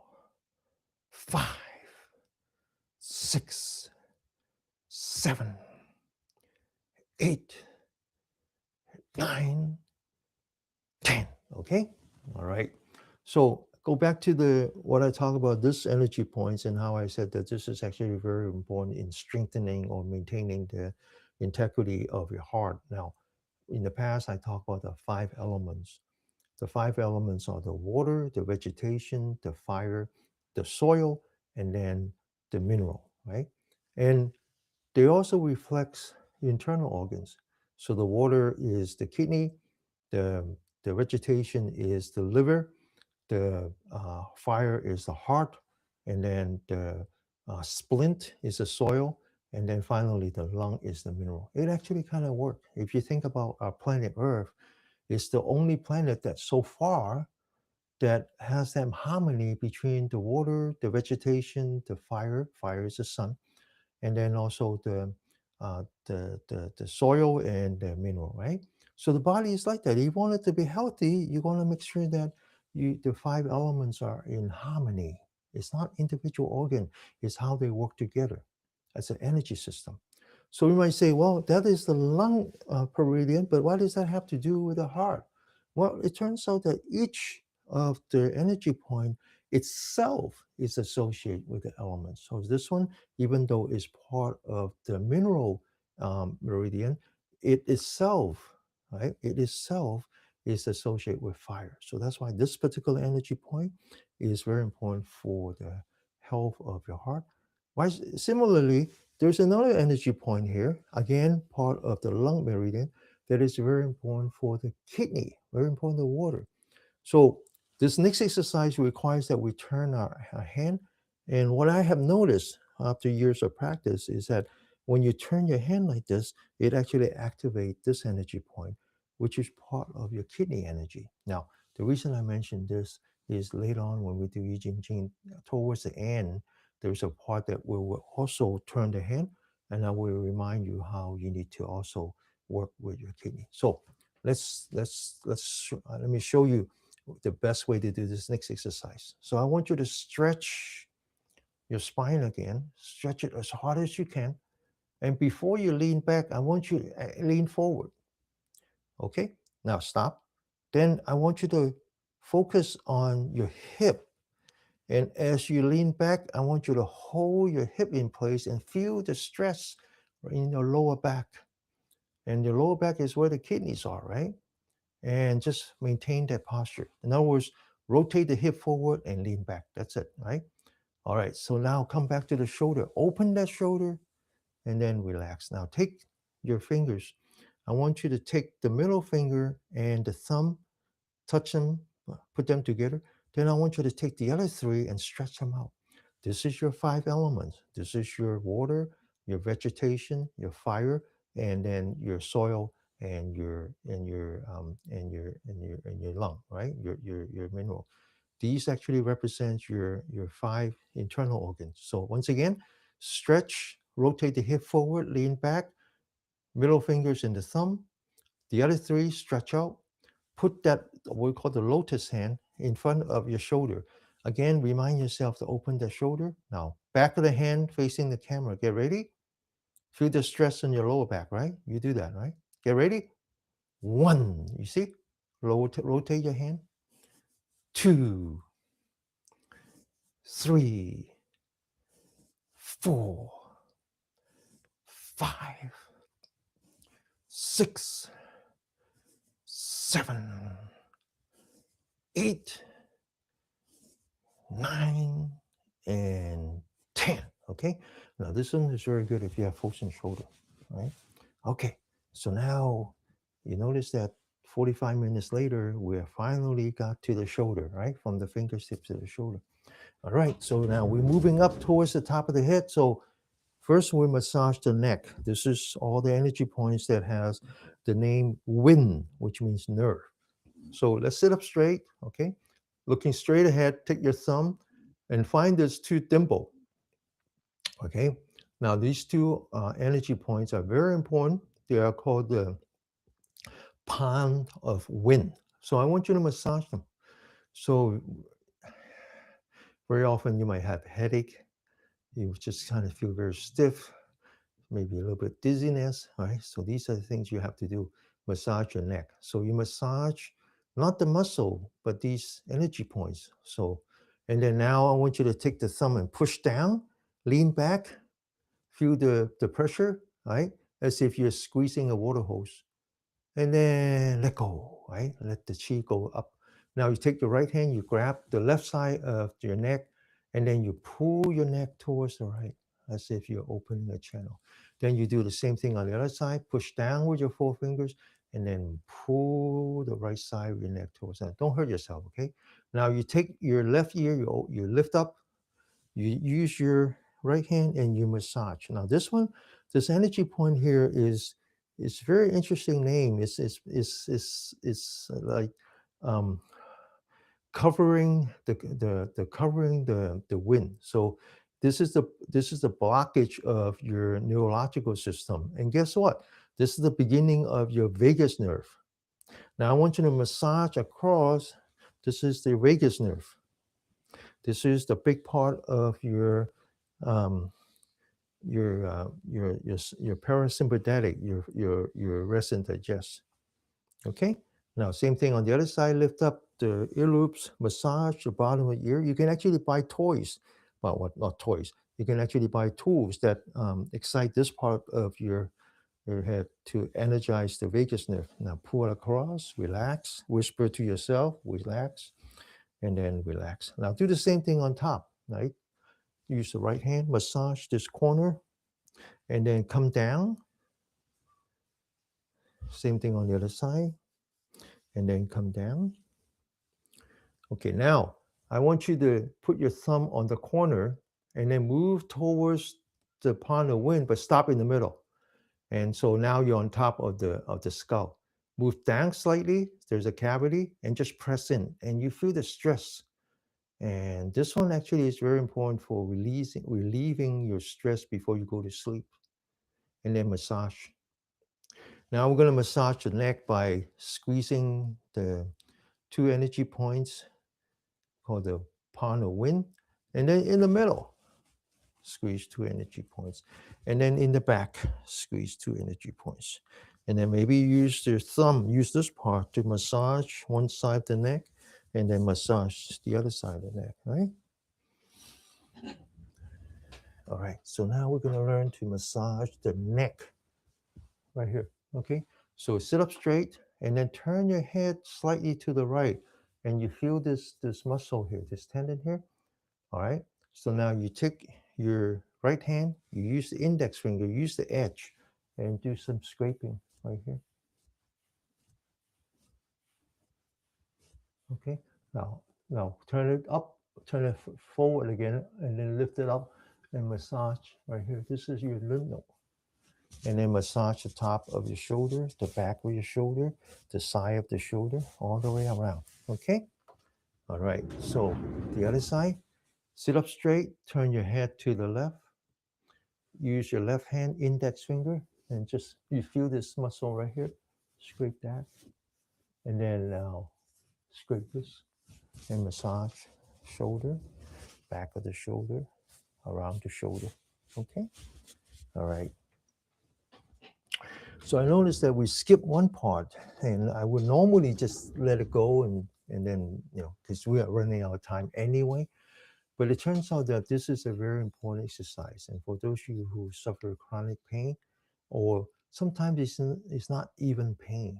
5, 6, 7, 8, 9, 10. Okay? All right. So go back to what I talked about, this energy points, and how I said that this is actually very important in strengthening or maintaining the integrity of your heart. Now, in the past, I talked about the 5 elements. The 5 elements are the water, the vegetation, the fire, the soil, and then the mineral, right? And they also reflects internal organs. So the water is the kidney, the, the vegetation is the liver, the fire is the heart, and then the splint is the soil, and then finally the lung is the mineral. It actually kind of works. If you think about our planet Earth, it's the only planet that so far that has that harmony between the water, the vegetation, the fire. Fire is the sun, and then also the soil and the mineral, right? So the body is like that. If you want it to be healthy, you're going to make sure that the five elements are in harmony. It's not individual organ, it's how they work together as an energy system. So we might say, well, that is the lung meridian, but what does that have to do with the heart? Well, it turns out that each of the energy point itself is associated with the elements. So this one, even though it's part of the mineral meridian, it itself, right? It itself is associated with fire. So that's why this particular energy point is very important for the health of your heart. Why? Similarly, there's another energy point here, again, part of the lung meridian, that is very important for the kidney, very important to water. So this next exercise requires that we turn our hand. And what I have noticed after years of practice is that when you turn your hand like this, it actually activates this energy point, which is part of your kidney energy. Now, the reason I mentioned this is later on when we do Yi Jing Jing, towards the end, there's a part that we will also turn the hand, and I will remind you how you need to also work with your kidney. So let me show you the best way to do this next exercise. So I want you to stretch your spine again, stretch it as hard as you can. And before you lean back, I want you to lean forward. Okay, now stop. Then I want you to focus on your hip. And as you lean back, I want you to hold your hip in place and feel the stress in your lower back. And your lower back is where the kidneys are, right? And just maintain that posture. In other words, rotate the hip forward and lean back. That's it, right? All right, so now come back to the shoulder. Open that shoulder and then relax. Now take your fingers. I want you to take the middle finger and the thumb, touch them, put them together. Then I want you to take the other three and stretch them out. This is your five elements. This is your water, your vegetation, your fire, and then your soil and your lung, right? Your mineral. These actually represent your five internal organs. So once again, stretch, rotate the hip forward, lean back, middle fingers in the thumb. The other three stretch out. Put that, what we call the lotus hand, in front of your shoulder. Again, remind yourself to open the shoulder. Now, back of the hand facing the camera. Get ready. Feel the stress in your lower back, right? You do that, right? Get ready. One, you see? Rotate your hand. Two, three, four, five, six, seven, eight, nine, and 10. Okay. Now this one is very good if you have frozen shoulder, right? Okay. So now you notice that 45 minutes later, we finally got to the shoulder, right? From the fingertips to the shoulder. All right. So now we're moving up towards the top of the head. So first we massage the neck. This is all the energy points that has the name Yin, which means nerve. So let's sit up straight, okay? Looking straight ahead, take your thumb and find those two dimple, okay? Now these two energy points are very important. They are called the palm of wind. So I want you to massage them. So very often you might have a headache. You just kind of feel very stiff, maybe a little bit dizziness, right? So these are the things you have to do. Massage your neck. So you massage not the muscle, but these energy points. So, and then now I want you to take the thumb and push down, lean back, feel the pressure, right? As if you're squeezing a water hose. And then let go, right? Let the chi go up. Now you take the right hand, you grab the left side of your neck, and then you pull your neck towards the right, as if you're opening a channel. Then you do the same thing on the other side, push down with your four fingers, and then pull the right side of your neck towards that. Don't hurt yourself, okay? Now you take your left ear, you lift up, you use your right hand and you massage. Now this one, this energy point here is very interesting name. It's like um, covering the covering the wind. So this is the blockage of your neurological system. And guess what? This is the beginning of your vagus nerve. Now I want you to massage across. This is the vagus nerve. This is the big part of um, your parasympathetic, your rest and digest. Okay. Now same thing on the other side. Lift up the ear loops, massage the bottom of the ear. You can actually buy toys. Well, what not toys? You can actually buy tools that excite this part of your head to energize the vagus nerve. Now pull it across, relax, whisper to yourself, relax, and then relax. Now do the same thing on top, right? Use the right hand, massage this corner, and then come down. Same thing on the other side, and then come down. Okay, now I want you to put your thumb on the corner and then move towards the pond of wind, but stop in the middle. And so now you're on top of the skull. Move down slightly, there's a cavity, and just press in. And you feel the stress. And this one actually is very important for relieving your stress before you go to sleep. And then massage. Now we're going to massage the neck by squeezing the two energy points called the pond of wind. And then in the middle, squeeze two energy points. And then in the back, squeeze two energy points. And then maybe use your thumb, use this part to massage one side of the neck and then massage the other side of the neck, right? All right, so now we're going to learn to massage the neck right here, okay? So sit up straight and then turn your head slightly to the right and you feel this muscle here, this tendon here, all right? So now you take your right hand, you use the index finger, use the edge and do some scraping right here. Okay, now turn it up, turn it forward again and then lift it up and massage right here. This is your lymph node. And then massage the top of your shoulder, the back of your shoulder, the side of the shoulder, all the way around. Okay? All right, so the other side, sit up straight, turn your head to the left. Use your left hand index finger and just, you feel this muscle right here, scrape that. And then now scrape this and massage shoulder, back of the shoulder, around the shoulder. Okay? All right. So I noticed that we skipped one part, and I would normally just let it go and then, because we are running out of time anyway. But it turns out that this is a very important exercise. And for those of you who suffer chronic pain, or sometimes it's not even pain,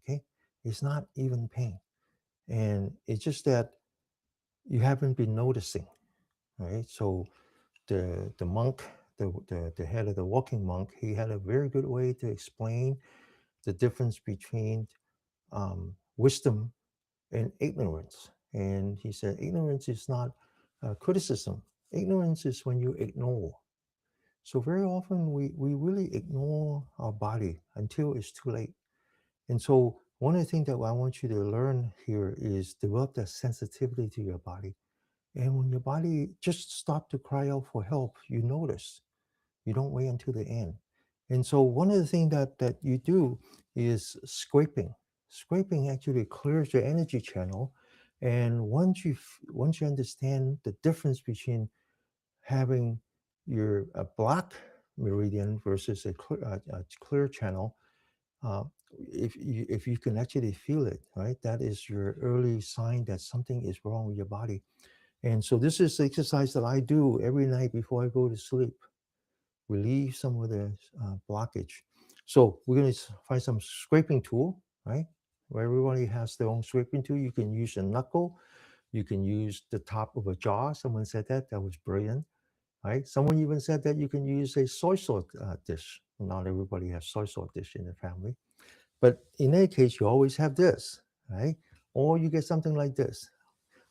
okay? It's not even pain. And it's just that you haven't been noticing, right? So the monk, the head of the walking monk, he had a very good way to explain the difference between wisdom and ignorance. And he said, ignorance is not criticism. Ignorance is when you ignore. So very often we really ignore our body until it's too late. And so one of the things that I want you to learn here is develop that sensitivity to your body. And when your body just start to cry out for help, you notice. You don't wait until the end. And so one of the things that you do is scraping. Scraping actually clears your energy channel. And once you understand the difference between having your black meridian versus a clear channel, if you can actually feel it, right, that is your early sign that something is wrong with your body. And so this is the exercise that I do every night before I go to sleep. Relieve some of the blockage. So we're going to find some scraping tool, right? Where everybody has their own scraping tool. You can use a knuckle. You can use the top of a jar. Someone said that. That was brilliant, right? Someone even said that you can use a soy sauce dish. Not everybody has soy sauce dish in the family. But in any case, you always have this, right? Or you get something like this.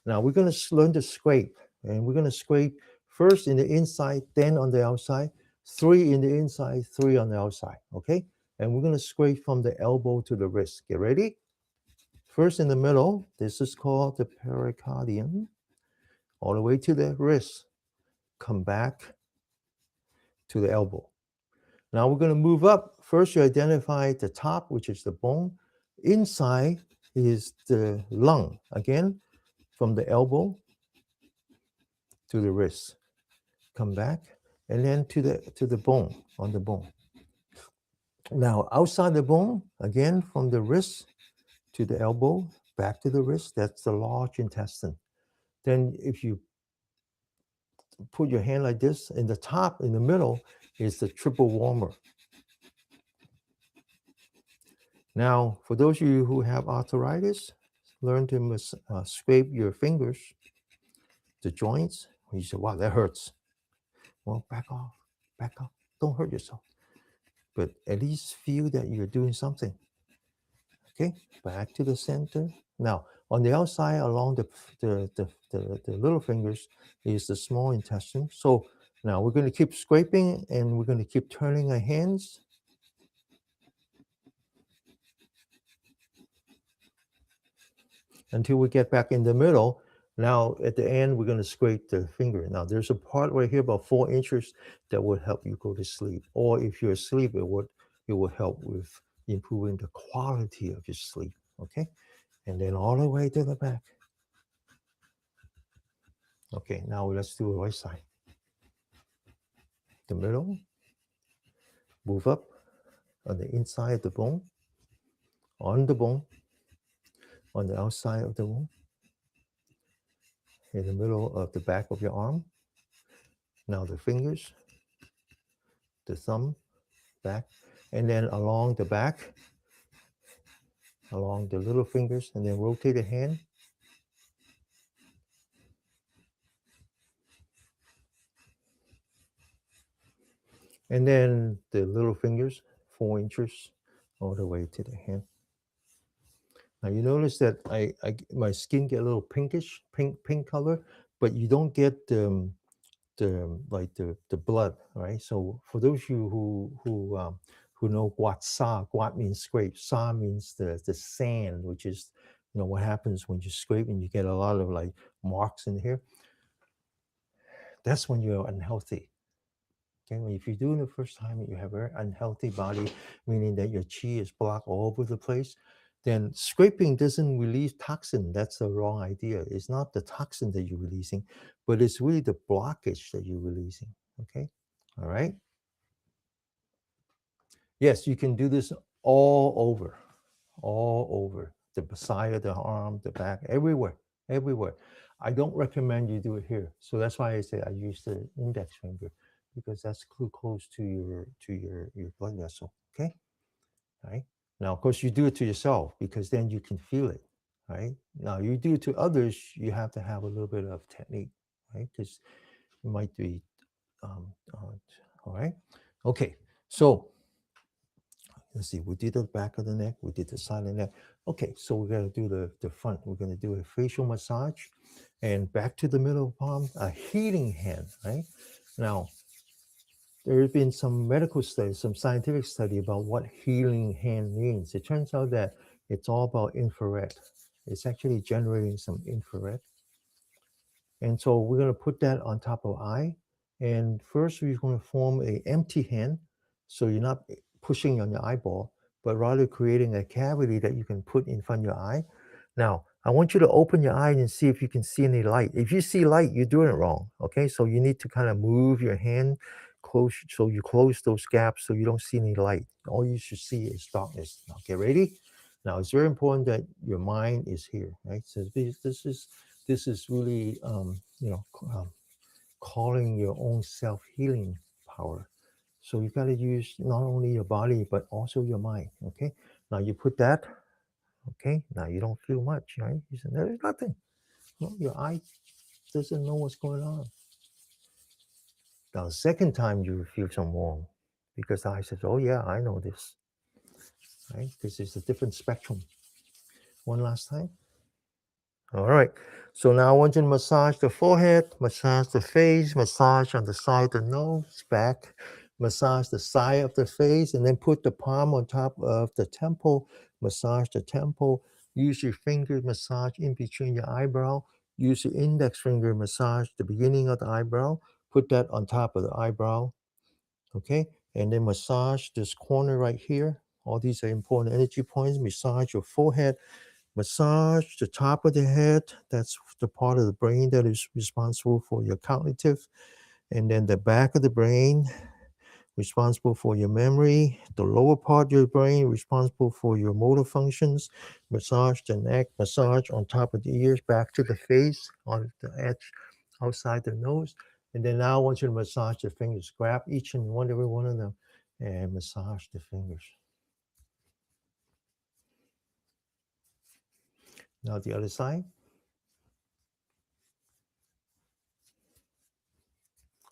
Now we're going to learn to scrape. And we're going to scrape first in the inside, then on the outside. 3 in the inside, 3 on the outside, okay? And we're going to scrape from the elbow to the wrist. Get ready? First in the middle, this is called the pericardium, all the way to the wrist. Come back to the elbow. Now we're going to move up. First, you identify the top, which is the bone. Inside is the lung. Again, from the elbow to the wrist. Come back, and then to the bone, on the bone. Now, outside the bone, again, from the wrist to the elbow, back to the wrist, that's the large intestine. Then if you put your hand like this, in the top, in the middle, is the triple warmer. Now, for those of you who have arthritis, learn to scrape your fingers, the joints. You say, wow, that hurts. Well, back off, back off. Don't hurt yourself. But at least feel that you're doing something. Okay, back to the center. Now, on the outside, along the little fingers, is the small intestine. So now we're going to keep scraping, and we're going to keep turning our hands until we get back in the middle. Now, at the end, we're going to scrape the finger. Now, there's a part right here about 4 inches that would help you go to sleep. Or if you're asleep, it would help with improving the quality of your sleep. Okay, and then all the way to the back. Okay, now let's do the right side. The middle, move up on the inside of the bone, on the bone, on the outside of the bone, in the middle of the back of your arm. Now the fingers, the thumb, back, and then along the back, along the little fingers, and then rotate the hand. And then the little fingers, 4 inches, all the way to the hand. Now you notice that my skin get a little pinkish, pink color, but you don't get the blood, right? So for those of you who know guat sa, guat means scrape, sa means the sand, which is what happens when you scrape and you get a lot of like marks in here. That's when you're unhealthy. Okay, if you're doing it the first time and you have a very unhealthy body, meaning that your chi is blocked all over the place, then scraping doesn't release toxin. That's the wrong idea. It's not the toxin that you're releasing, but it's really the blockage that you're releasing. Okay, all right. Yes, you can do this all over the side of the arm, the back, everywhere, everywhere. I don't recommend you do it here. So that's why I say I use the index finger, because that's close to your blood vessel. Okay, right. Now, of course, you do it to yourself because then you can feel it. Right. Now, you do it to others, you have to have a little bit of technique, right? Because it might be, all right. Okay, so let's see, we did the back of the neck, we did the side of the neck. Okay, so we're going to do the front. We're going to do a facial massage and back to the middle palm, a healing hand, right? Now, there have been some medical studies, some scientific study about what healing hand means. It turns out that it's all about infrared. It's actually generating some infrared. And so we're going to put that on top of eye. And first, we're going to form an empty hand. So you're not pushing on your eyeball, but rather creating a cavity that you can put in front of your eye. Now, I want you to open your eye and see if you can see any light. If you see light, you're doing it wrong. Okay, so you need to kind of move your hand close, so you close those gaps so you don't see any light. All you should see is darkness. Okay, ready? Now, it's very important that your mind is here, right? So this is really calling your own self-healing power. So you got to use not only your body but also your mind. Okay, now you put that. Okay, now you don't feel much, right? You said there's nothing. Well, your eye doesn't know what's going on. Now the second time you feel some warm, because the eye says, oh yeah, I know this, right? This is a different spectrum. One last time. All right, so now I want you to massage the forehead, massage the face, massage on the side of the nose, back, massage the side of the face, and then put the palm on top of the temple, massage the temple, use your finger massage in between your eyebrow, use your index finger massage the beginning of the eyebrow, put that on top of the eyebrow, okay? And then massage this corner right here, All these are important energy points. Massage your forehead, massage the top of the head. That's the part of the brain that is responsible for your cognitive. And then the back of the brain, responsible for your memory. The lower part of your brain, responsible for your motor functions. Massage the neck, massage on top of the ears, back to the face, on the edge, outside the nose. And then now I want you to massage the fingers. Grab each and every one of them and massage the fingers. Now the other side.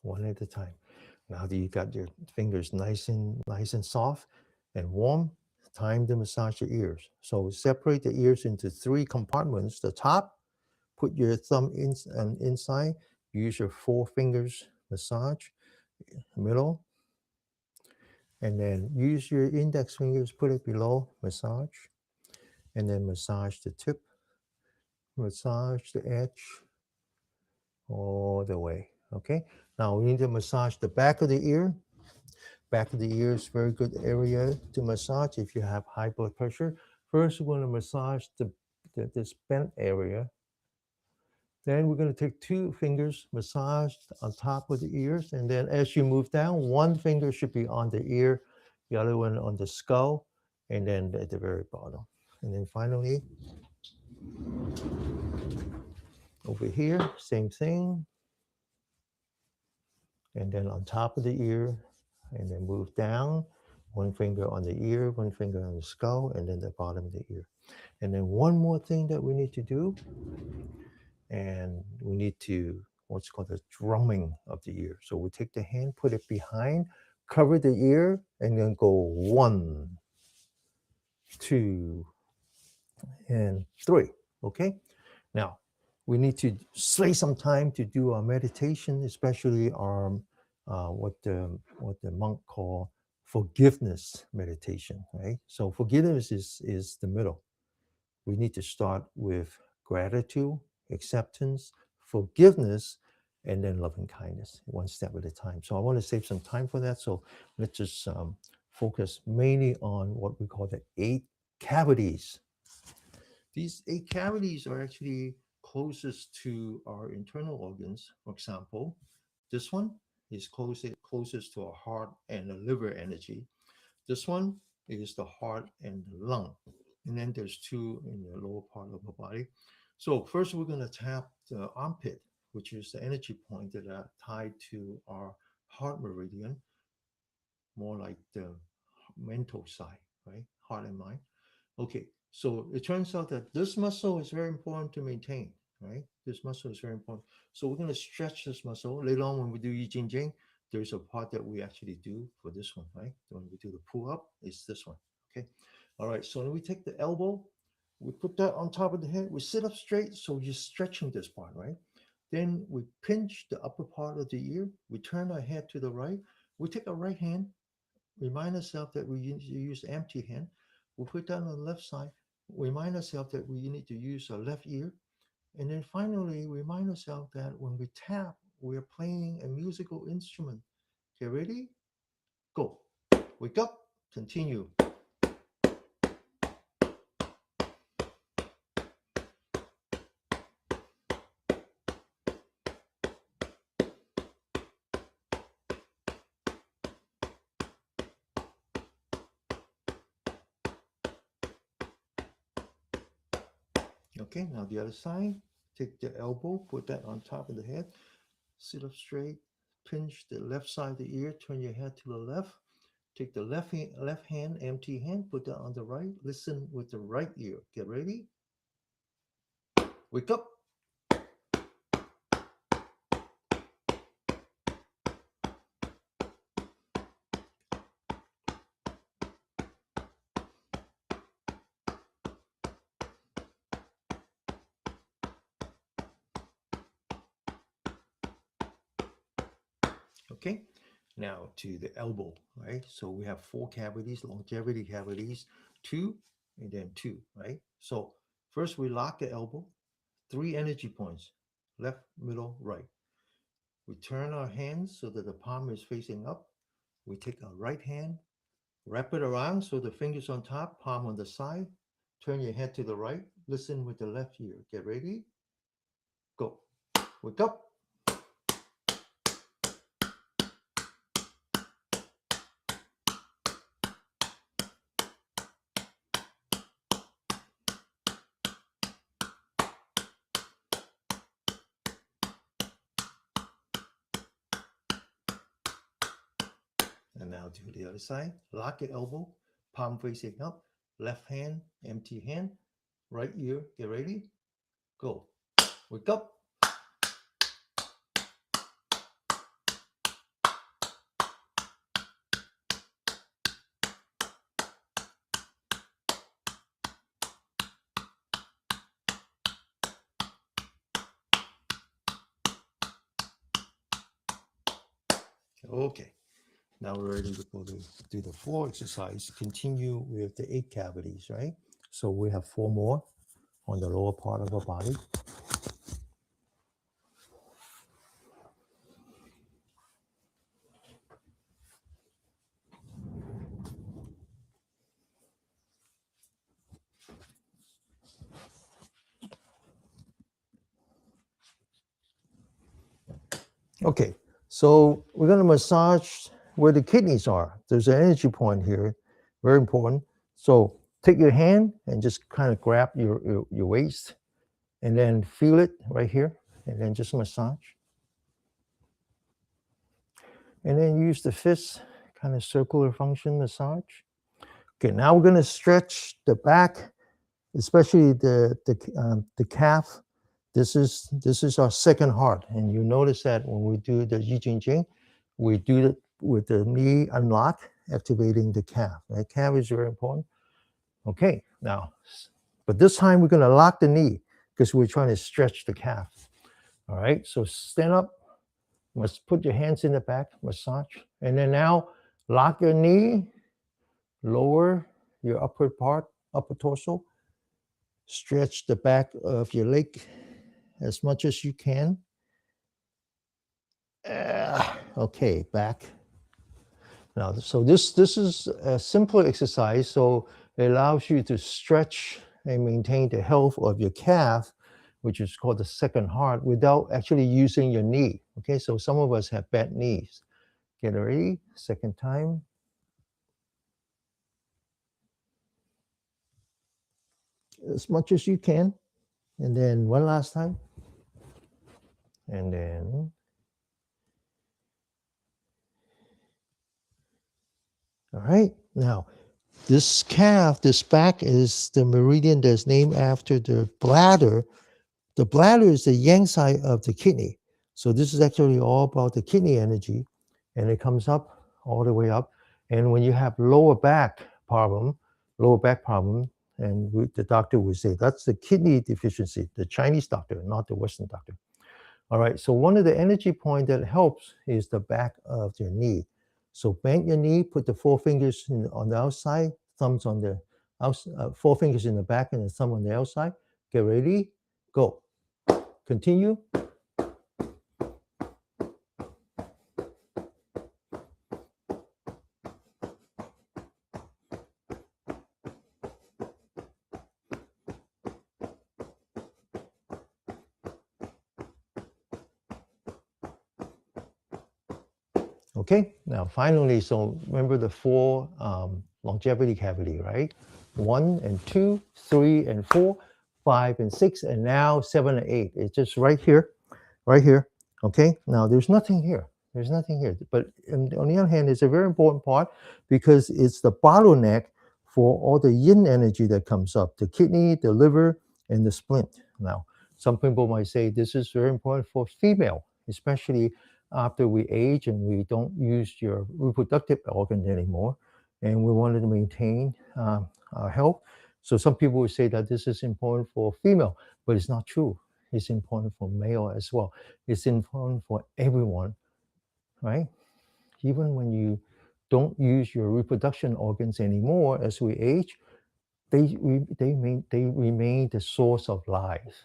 One at a time. Now that you got your fingers nice and soft and warm, time to massage your ears. So separate the ears into 3 compartments. The top, put your thumb inside. Use your 4 fingers, massage. Middle, and then use your index fingers, put it below, massage. And then massage the tip, massage the edge, all the way. Okay, now we need to massage the back of the ear. Back of the ear is a very good area to massage if you have high blood pressure. First, we're going to massage this bent area. Then we're going to take 2 fingers, massage on top of the ears. And then as you move down, 1 finger should be on the ear, the other one on the skull, and then at the very bottom. And then finally, over here, same thing. And then on top of the ear, and then move down, 1 finger on the ear, 1 finger on the skull, and then the bottom of the ear. And then one more thing that we need to do, and we need to, what's called the drumming of the ear. So we take the hand, put it behind, cover the ear, and then go 1, 2, and 3. Okay? Now, we need to slay some time to do our meditation, especially our what the monk call forgiveness meditation, right? So forgiveness is the middle. We need to start with gratitude, acceptance, forgiveness, and then loving kindness, 1 step at a time. So I want to save some time for that. So let's just focus mainly on what we call the 8 cavities. These 8 cavities are actually closest to our internal organs. For example, this one is closest to our heart and the liver energy. This one is the heart and the lung. And then there's 2 in the lower part of the body. So first we're going to tap the armpit, which is the energy point that are tied to our heart meridian, more like the mental side, right? Heart and mind. Okay, so it turns out that this muscle is very important to maintain, right? This muscle is very important. So we're going to stretch this muscle. Later on, when we do Yi Jing Jing, there's a part that we actually do for this one, right? When we do the pull up, it's this one, okay? All right, so then we take the elbow, we put that on top of the head, we sit up straight, so you're stretching this part, right? Then we pinch the upper part of the ear, we turn our head to the right, we take our right hand, remind ourselves that we need to use empty hand. We'll put that on the left side. Remind ourselves that we need to use our left ear. And then finally, remind ourselves that when we tap, we are playing a musical instrument. Okay, ready? Go. Wake up. Continue. Okay, now the other side. Take the elbow, put that on top of the head. Sit up straight. Pinch the left side of the ear. Turn your head to the left. Take the left hand, empty hand, put that on the right. Listen with the right ear. Get ready. Wake up. Okay, now to the elbow, right? So we have 4 cavities, longevity cavities, 2 and then 2, right? So first we lock the elbow, 3 energy points, left, middle, right. We turn our hands so that the palm is facing up. We take our right hand, Wrap it around so the fingers on top, palm on the side. Turn your head to the right. Listen with the left ear. Get ready. Go. Wake up. And now do the other side. Lock your elbow, palm facing up. Left hand, empty hand. Right ear. Get ready. Go. Wake up. Okay. Now we're ready to go to do the floor exercise. Continue with the 8 cavities, right? So we have 4 more on the lower part of our body. Okay, so we're going to massage where the kidneys are. There's an energy point here, very important. So take your hand and just kind of grab your waist and then feel it right here and then just massage. And then use the fist, kind of circular function massage. Okay, now we're going to stretch the back, especially the calf. This is our second heart, and you notice that when we do the Yi Jing Jing, we do it with the knee unlock, activating the calf. The calf is very important. Okay, now, but this time we're going to lock the knee because we're trying to stretch the calf. All right, so stand up, must put your hands in the back, massage, and then now lock your knee, lower your upper part, upper torso, stretch the back of your leg as much as you can. Okay, back. Now, so this is a simpler exercise, so it allows you to stretch and maintain the health of your calf, which is called the second heart, without actually using your knee. Okay, so some of us have bad knees. Get ready, second time. As much as you can. And then one last time. And then all right. Now, this calf, this back is the meridian that's named after the bladder. The bladder is the yang side of the kidney. So this is actually all about the kidney energy, and it comes up all the way up. And when you have lower back problem, and the doctor would say that's the kidney deficiency, the Chinese doctor, not the Western doctor. All right, so one of the energy point that helps is the back of your knee. So bend your knee, put the 4 fingers on the outside, thumbs on the outside, 4 fingers in the back and the thumb on the outside. Get ready, go. Continue. Okay, now finally, so remember the 4 longevity cavity, right? 1 and 2, 3 and 4, 5 and 6, and now 7 and 8. It's just right here, right here. Okay, now there's nothing here. There's nothing here. But on the other hand, it's a very important part because it's the bottleneck for all the yin energy that comes up, the kidney, the liver, and the spleen. Now, some people might say this is very important for female, especially after we age and we don't use your reproductive organ anymore, and we wanted to maintain our health. So some people would say that this is important for female, but it's not true. It's important for male as well. It's important for everyone, right? Even when you don't use your reproduction organs anymore as we age, they remain the source of life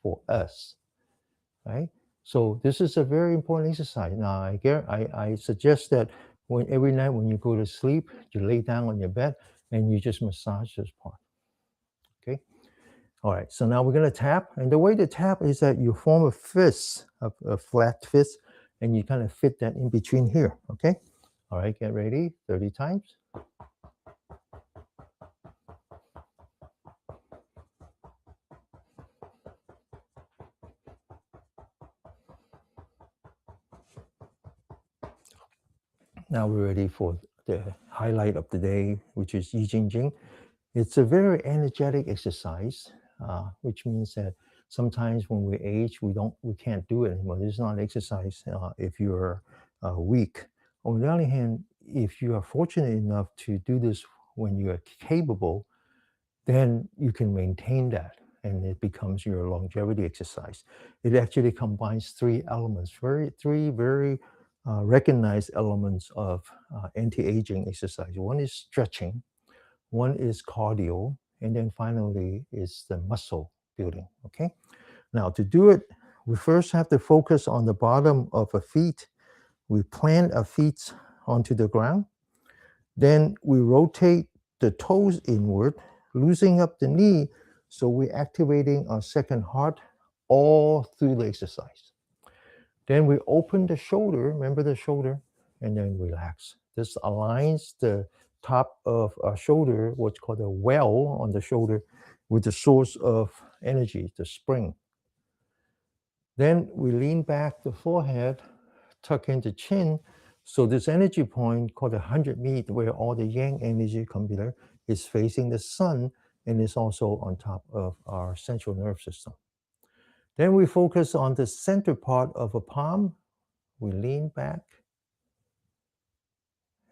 for us, right? So this is a very important exercise. Now, I suggest that Every night when you go to sleep, you lay down on your bed and you just massage this part. Okay. All right. So now we're going to tap. And the way to tap is that you form a fist, a flat fist, and you kind of fit that in between here. Okay. All right. Get ready. 30 times. Now we're ready for the highlight of the day, which is Yi Jing Jing. It's a very energetic exercise, which means that sometimes when we age, we can't do it anymore. This is not exercise if you're weak. On the other hand, if you are fortunate enough to do this when you are capable, then you can maintain that, and it becomes your longevity exercise. It actually combines three elements, three very recognized elements of anti-aging exercise. One is stretching, one is cardio, and then finally is the muscle building. Okay. Now to do it, we first have to focus on the bottom of our feet. We plant our feet onto the ground. Then we rotate the toes inward, loosening up the knee. So we're activating our second heart all through the exercise. Then we open the shoulder, remember the shoulder, and then relax. This aligns the top of our shoulder, what's called a well on the shoulder, with the source of energy, the spring. Then we lean back the forehead, tuck in the chin. So this energy point called the 100 meet, where all the yang energy comes there, is facing the sun and is also on top of our central nerve system. Then we focus on the center part of a palm. We lean back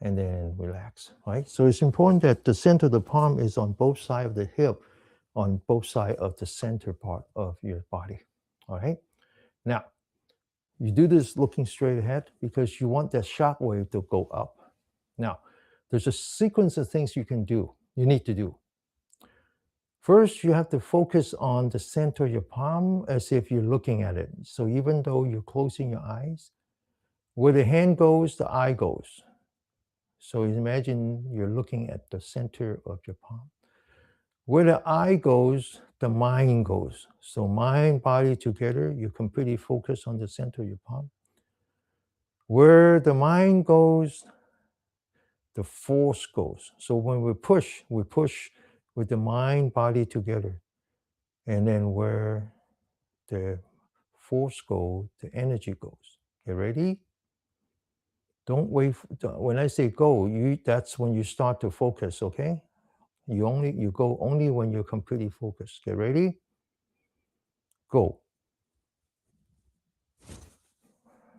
and then relax, right? So it's important that the center of the palm is on both sides of the hip, on both sides of the center part of your body, all right? Now, you do this looking straight ahead because you want that shock wave to go up. Now, there's a sequence of things you need to do. First, you have to focus on the center of your palm as if you're looking at it. So even though you're closing your eyes, where the hand goes, the eye goes. So imagine you're looking at the center of your palm. Where the eye goes, the mind goes. So mind, body together, you completely focus on the center of your palm. Where the mind goes, the force goes. So when we push with the mind, body together. And then where the force goes, the energy goes. You ready? Don't wait. When I say go, that's when you start to focus, okay? You go only when you're completely focused. Get ready? Go.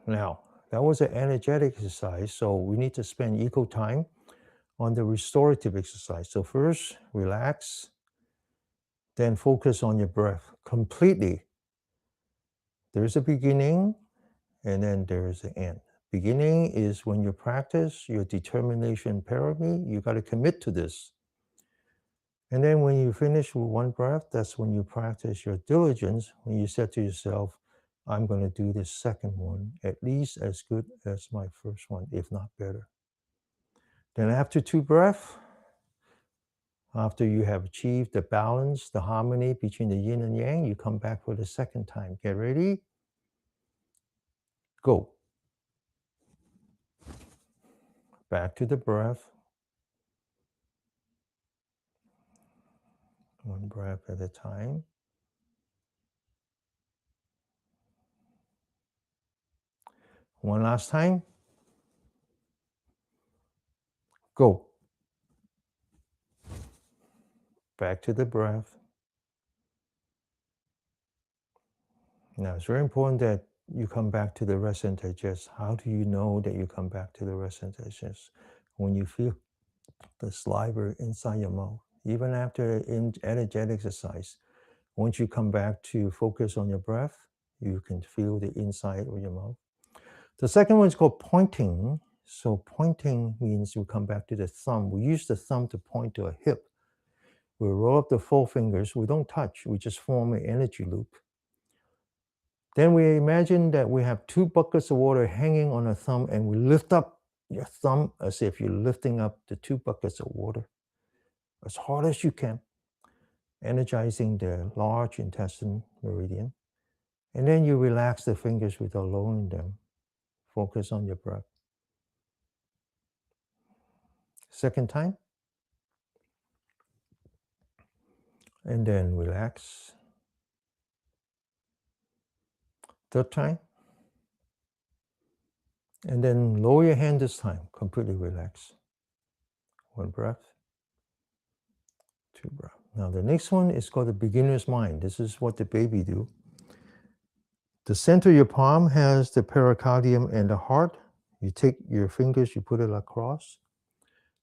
Now, that was an energetic exercise, so we need to spend equal time on the restorative exercise. So first, relax, then focus on your breath completely. There's a beginning, and then there's an end. Beginning is when you practice your determination parami, you got to commit to this. And then when you finish with one breath, that's when you practice your diligence, when you said to yourself, I'm going to do this second one at least as good as my first one, if not better. Then after two breaths, after you have achieved the balance, the harmony between the yin and yang, you come back for the second time. Get ready? Go. Back to the breath. One breath at a time. One last time. Go. Back to the breath. Now, it's very important that you come back to the rest and digest. How do you know that you come back to the rest and digest? When you feel the saliva inside your mouth, even after an energetic exercise, once you come back to focus on your breath, you can feel the inside of your mouth. The second one is called pointing. So pointing means we come back to the thumb. We use the thumb to point to a hip. We roll up the four fingers. We don't touch. We just form an energy loop. Then we imagine that we have two buckets of water hanging on a thumb, and we lift up your thumb as if you're lifting up the 2 buckets of water as hard as you can, energizing the large intestine meridian. And then you relax the fingers without lowering them. Focus on your breath. Second time. And then relax. Third time. And then lower your hand this time. Completely relax. 1 breath. 2 breaths. Now the next one is called the beginner's mind. This is what the baby do. The center of your palm has the pericardium and the heart. You take your fingers, you put it across.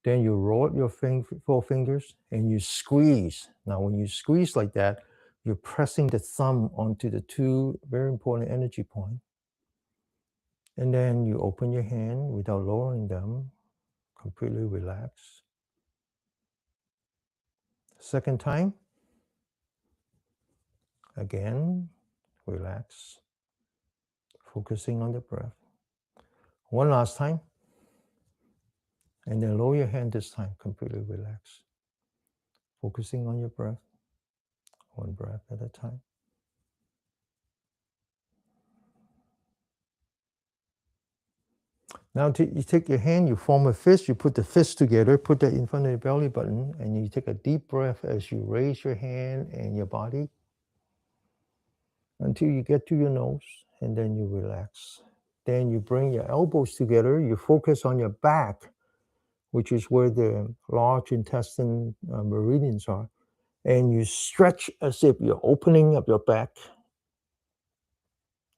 Then you roll up your 4 fingers and you squeeze. Now when you squeeze like that, you're pressing the thumb onto the 2 very important energy points. And then you open your hand without lowering them. Completely relax. Second time. Again, relax. Focusing on the breath. One last time. And then lower your hand this time. Completely relax. Focusing on your breath. 1 breath at a time. Now you take your hand, you form a fist, you put the fist together, put that in front of your belly button, and you take a deep breath as you raise your hand and your body until you get to your nose, and then you relax. Then you bring your elbows together, you focus on your back, which is where the large intestine meridians are, and you stretch as if you're opening up your back,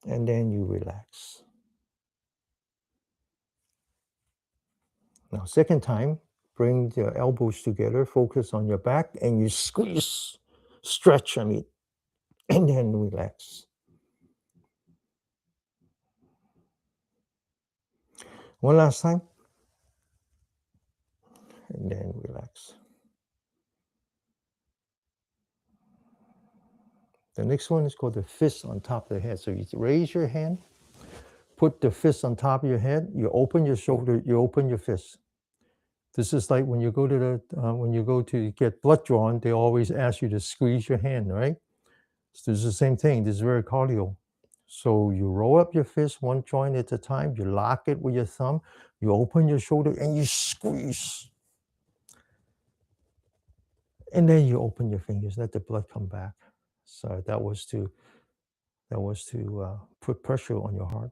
and then you relax. Now, second time, bring the elbows together, focus on your back, and you squeeze, stretch, and then relax. One last time, and then relax. The next one is called the fist on top of the head. So you raise your hand, put the fist on top of your head, you open your shoulder, you open your fist. This is like when you go to get blood drawn, they always ask you to squeeze your hand, right? So this is the same thing. This is very cardio. So you roll up your fist 1 joint at a time, you lock it with your thumb, you open your shoulder and you squeeze. And then you open your fingers, let the blood come back. So that was to put pressure on your heart.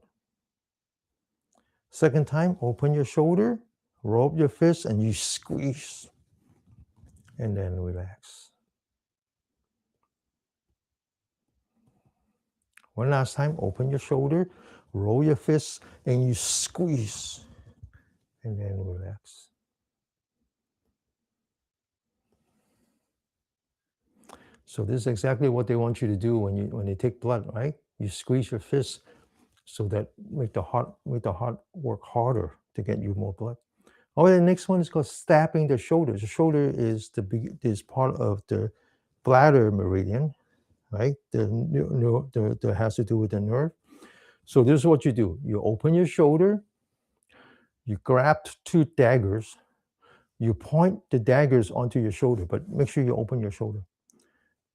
Second time, open your shoulder, roll up your fist and you squeeze. And then relax. One last time, open your shoulder, roll your fist, and you squeeze. And then relax. So this is exactly what they want you to do when they take blood, right? You squeeze your fist so that make the heart work harder to get you more blood. Oh, the next one is called stabbing the shoulder. The shoulder is part of the bladder meridian, right? That has to do with the nerve. So this is what you do. You open your shoulder, you grab 2 daggers, you point the daggers onto your shoulder, but make sure you open your shoulder.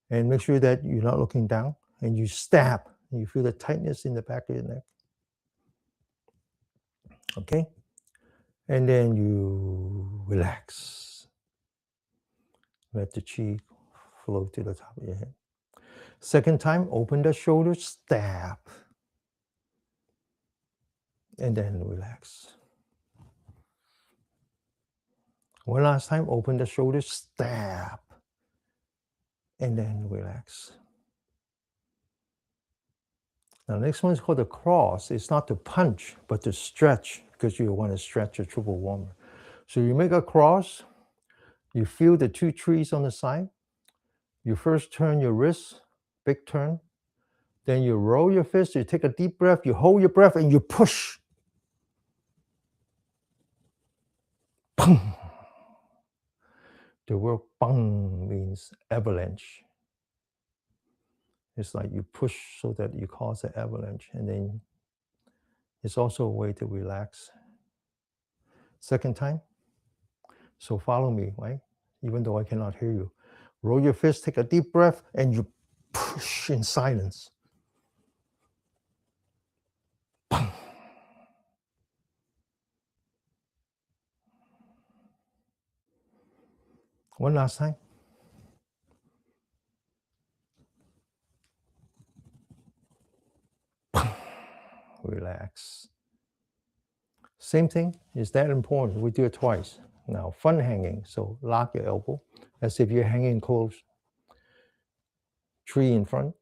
And make sure that you're not looking down, and you stab, and you feel the tightness in the back of your neck. Okay? And then you relax. Let the chi flow to the top of your head. Second time, open the shoulder, stab. And then relax. One last time, open the shoulder, stab. And then relax. Now, next one is called the cross. It's not to punch, but to stretch, because you want to stretch your triple warmer. So you make a cross, you feel the 2 trees on the side. You first turn your wrist, big turn. Then you roll your fist, you take a deep breath, you hold your breath, and you push. Pum. The word bang means avalanche. It's like you push so that you cause an avalanche. And then it's also a way to relax. Second time. So follow me, right? Even though I cannot hear you. Roll your fist, take a deep breath, and you push in silence. One last time. Relax. Same thing. Is that important? We do it twice. Now, fun hanging. So lock your elbow as if you're hanging close. Tree in front.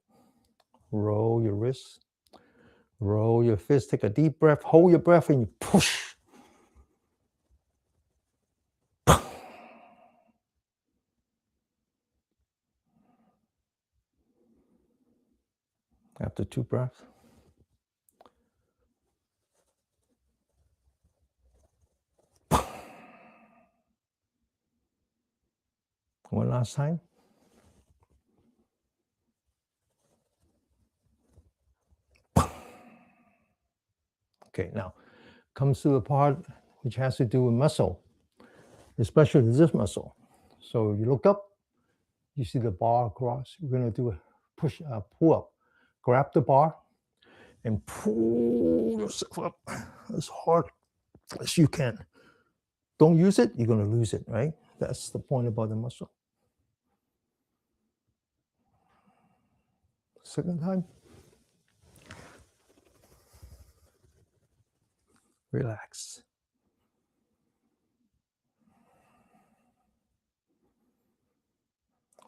Roll your wrists. Roll your fist. Take a deep breath. Hold your breath and you push. After 2 breaths. One last time. Okay, now comes to the part which has to do with muscle, especially this muscle. So you look up, you see the bar across. You're going to do a pull up. Grab the bar and pull yourself up as hard as you can. Don't use it, you're going to lose it, right? That's the point about the muscle. Second time. Relax.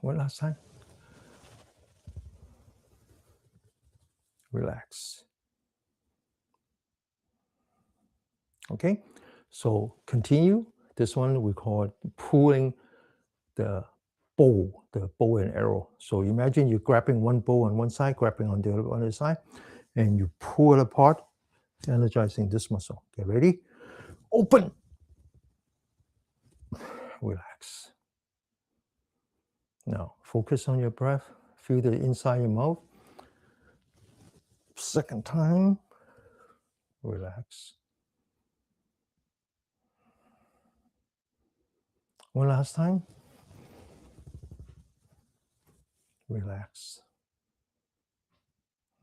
One last time. Relax. Okay, so continue. This one we call it pulling the bow and arrow. So imagine you're grabbing one bow on one side, grabbing on the other side, and you pull it apart, energizing this muscle. Get ready? Open. Relax. Now focus on your breath. Feel the inside your mouth. Second time. Relax. One last time. Relax.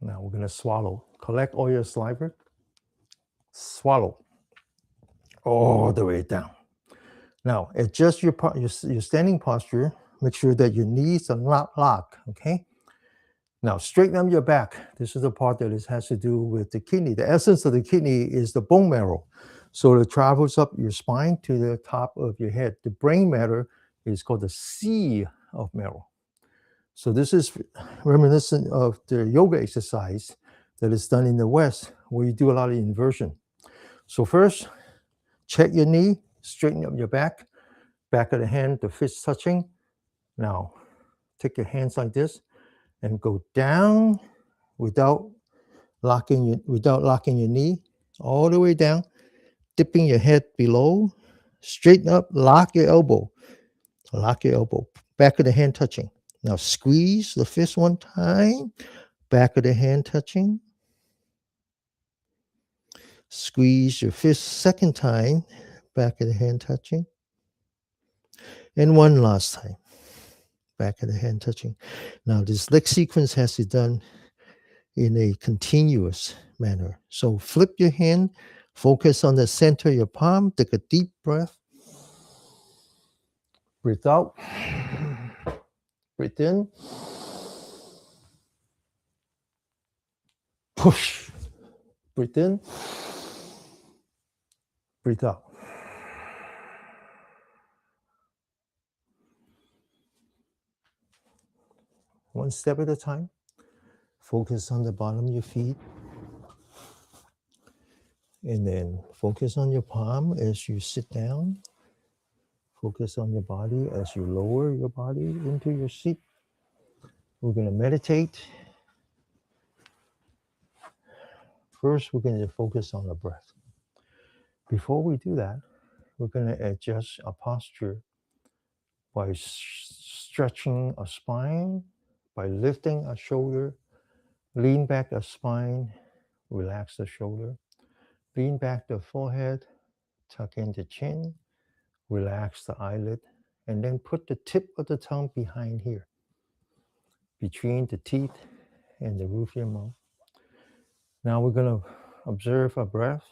Now we're going to swallow. Collect all your saliva. Swallow all the way down. Now adjust your standing posture. Make sure that your knees are not locked. Okay. Now straighten up your back. This is the part that has to do with the kidney. The essence of the kidney is the bone marrow. So it travels up your spine to the top of your head. The brain matter is called the sea of marrow. So this is reminiscent of the yoga exercise that is done in the West, where you do a lot of inversion. So first, check your knee, straighten up your back of the hand, the fist touching. Now, take your hands like this and go down without locking your knee, all the way down, dipping your head below, straighten up, lock your elbow, back of the hand touching. Now squeeze the fist one time, back of the hand touching. Squeeze your fist second time, back of the hand touching. And one last time, back of the hand touching. Now this leg sequence has to be done in a continuous manner. So flip your hand, focus on the center of your palm, take a deep breath. Breathe out. Breathe in. Push. Breathe in. Breathe out. One step at a time. Focus on the bottom of your feet. And then focus on your palm as you sit down. Focus on your body as you lower your body into your seat. We're going to meditate. First, we're going to focus on the breath. Before we do that, we're going to adjust our posture by stretching our spine, by lifting our shoulder, lean back our spine, relax the shoulder, lean back the forehead, tuck in the chin, relax the eyelid, and then put the tip of the tongue behind here, between the teeth and the roof of your mouth. Now we're going to observe our breath.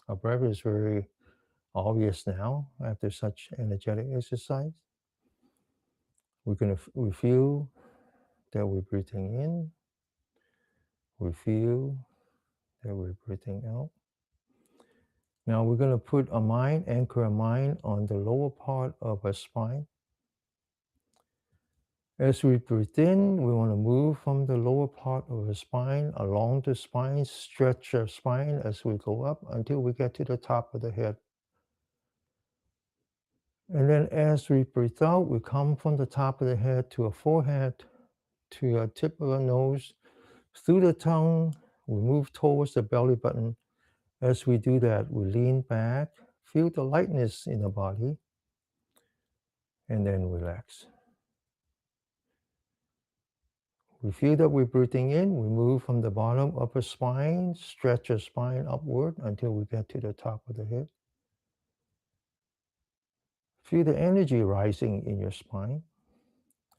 Our breath is very obvious now after such energetic exercise. We feel that we're breathing in. We feel that we're breathing out. Now we're going to put our mind, anchor our mind on the lower part of our spine. As we breathe in, we want to move from the lower part of the spine along the spine, stretch our spine as we go up until we get to the top of the head. And then as we breathe out, we come from the top of the head to a forehead, to a tip of the nose, through the tongue, we move towards the belly button. As we do that, we lean back, feel the lightness in the body, and then relax. We feel that we're breathing in, we move from the bottom of our spine, stretch our spine upward until we get to the top of the head. Feel the energy rising in your spine.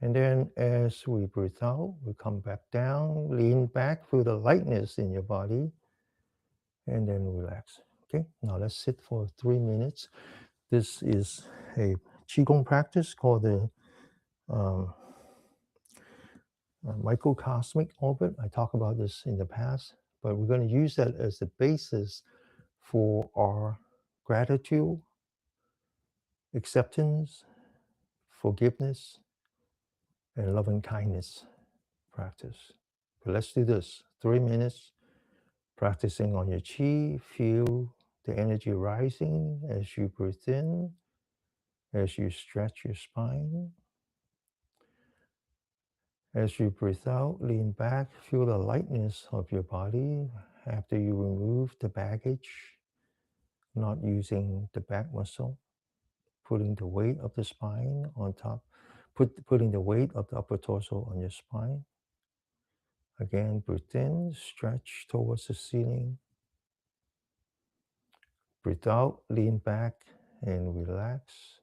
And then as we breathe out, we come back down, lean back, feel the lightness in your body, and then relax. Okay, now let's sit for 3 minutes. This is a Qigong practice called the microcosmic orbit. I talked about this in the past, but we're going to use that as the basis for our gratitude, acceptance, forgiveness, and loving kindness practice. But let's do this. 3 minutes practicing on your chi. Feel the energy rising as you breathe in, as you stretch your spine. As you breathe out, lean back, feel the lightness of your body after you remove the baggage, not using the back muscle, putting the weight of the spine on top, putting the weight of the upper torso on your spine. Again, breathe in, stretch towards the ceiling. Breathe out, lean back, and relax.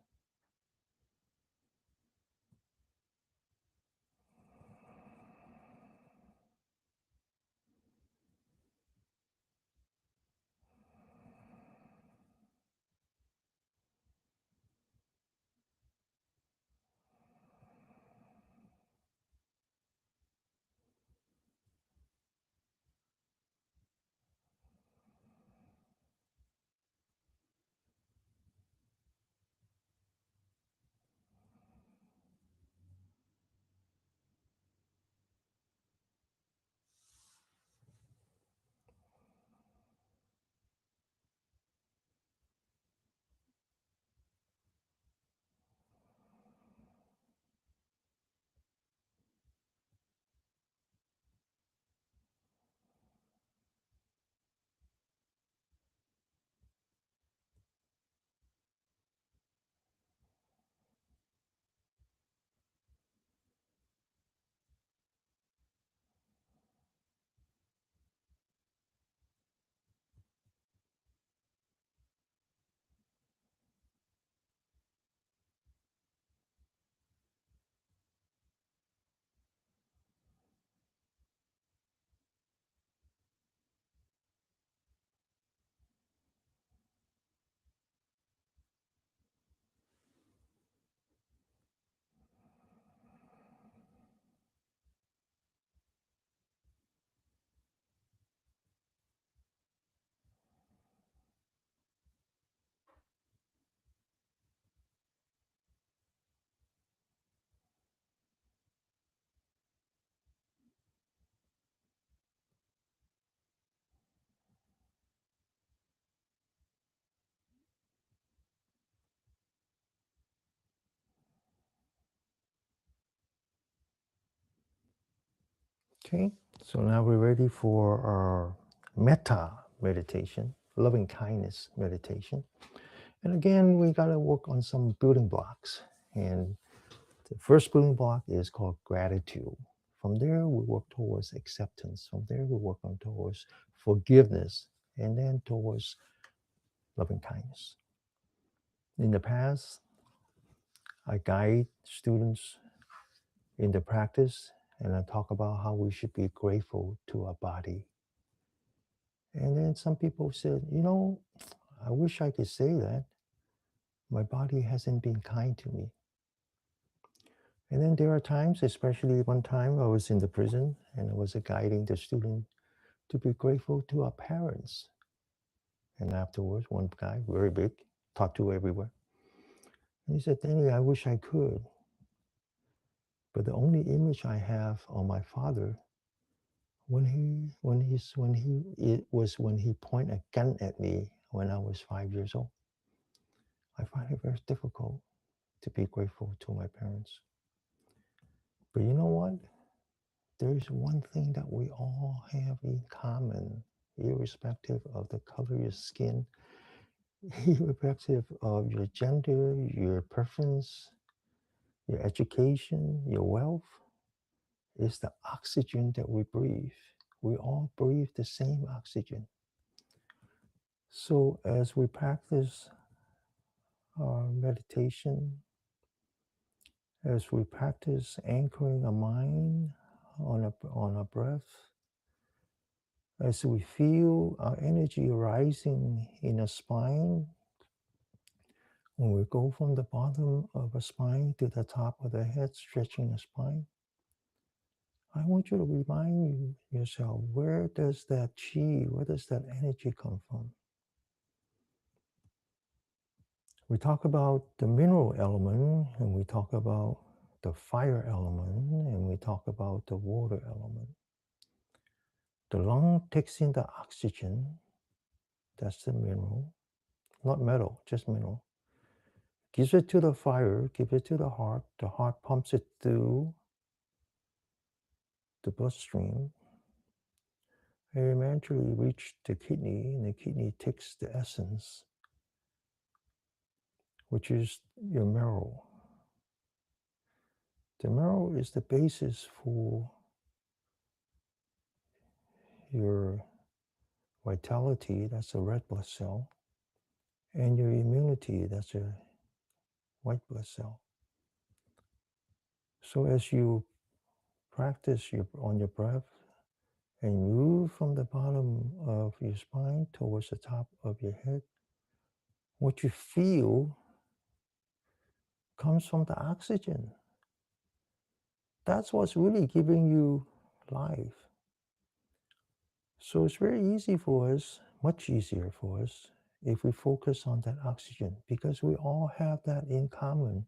Okay, so now we're ready for our Metta meditation, loving kindness meditation. And again, we got to work on some building blocks. And the first building block is called gratitude. From there, we work towards acceptance. From there, we work on towards forgiveness, and then towards loving kindness. In the past, I guide students in the practice and I talk about how we should be grateful to our body. And then some people said, I wish I could say that. My body hasn't been kind to me. And then there are times, especially one time I was in the prison and I was guiding the student to be grateful to our parents. And afterwards, one guy, very big, tattoo everywhere. And he said, Danny, I wish I could. But the only image I have of my father when he pointed a gun at me when I was 5 years old. I find it very difficult to be grateful to my parents. But you know what? There is one thing that we all have in common, irrespective of the color of your skin, irrespective of your gender, your preference, your education, your wealth, is the oxygen that we breathe. We all breathe the same oxygen. So as we practice our meditation, as we practice anchoring our mind on our breath, as we feel our energy rising in the spine, when we go from the bottom of the spine to the top of the head, stretching the spine, I want you to remind yourself, where does that chi, where does that energy come from? We talk about the mineral element, and we talk about the fire element, and we talk about the water element. The lung takes in the oxygen, that's the mineral, not metal, just mineral. Gives it to the fire, gives it to the heart pumps it through the bloodstream, and eventually reach the kidney, and the kidney takes the essence, which is your marrow. The marrow is the basis for your vitality, that's a red blood cell, and your immunity, that's a white blood cell. So as you practice on your breath and move from the bottom of your spine towards the top of your head, what you feel comes from the oxygen. That's what's really giving you life. So it's very easy for us, much easier for us, if we focus on that oxygen, because we all have that in common,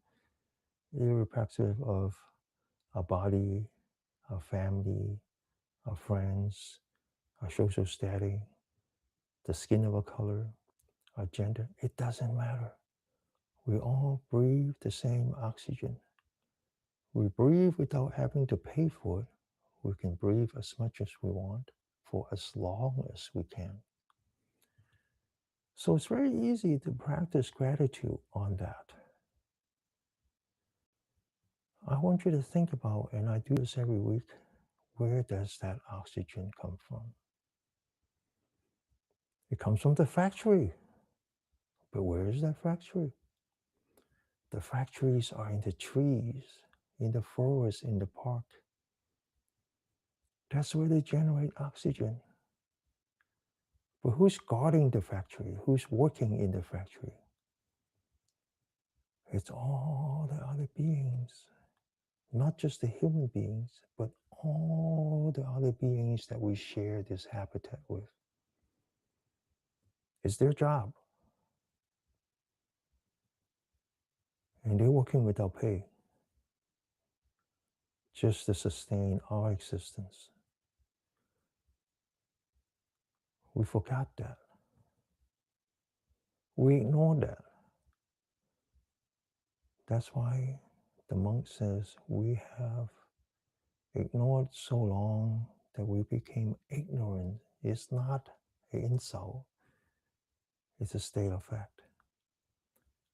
irrespective of our body, our family, our friends, our social status, the skin of our color, our gender. It doesn't matter. We all breathe the same oxygen. We breathe without having to pay for it. We can breathe as much as we want for as long as we can. So it's very easy to practice gratitude on that. I want you to think about, and I do this every week, where does that oxygen come from? It comes from the factory. But where is that factory? The factories are in the trees, in the forest, in the park. That's where they generate oxygen. But who's guarding the factory? Who's working in the factory? It's all the other beings, not just the human beings, but all the other beings that we share this habitat with. It's their job. And they're working without pay, just to sustain our existence. We forgot that. We ignore that. That's why the monk says we have ignored so long that we became ignorant. It's not an insult, it's a state of fact.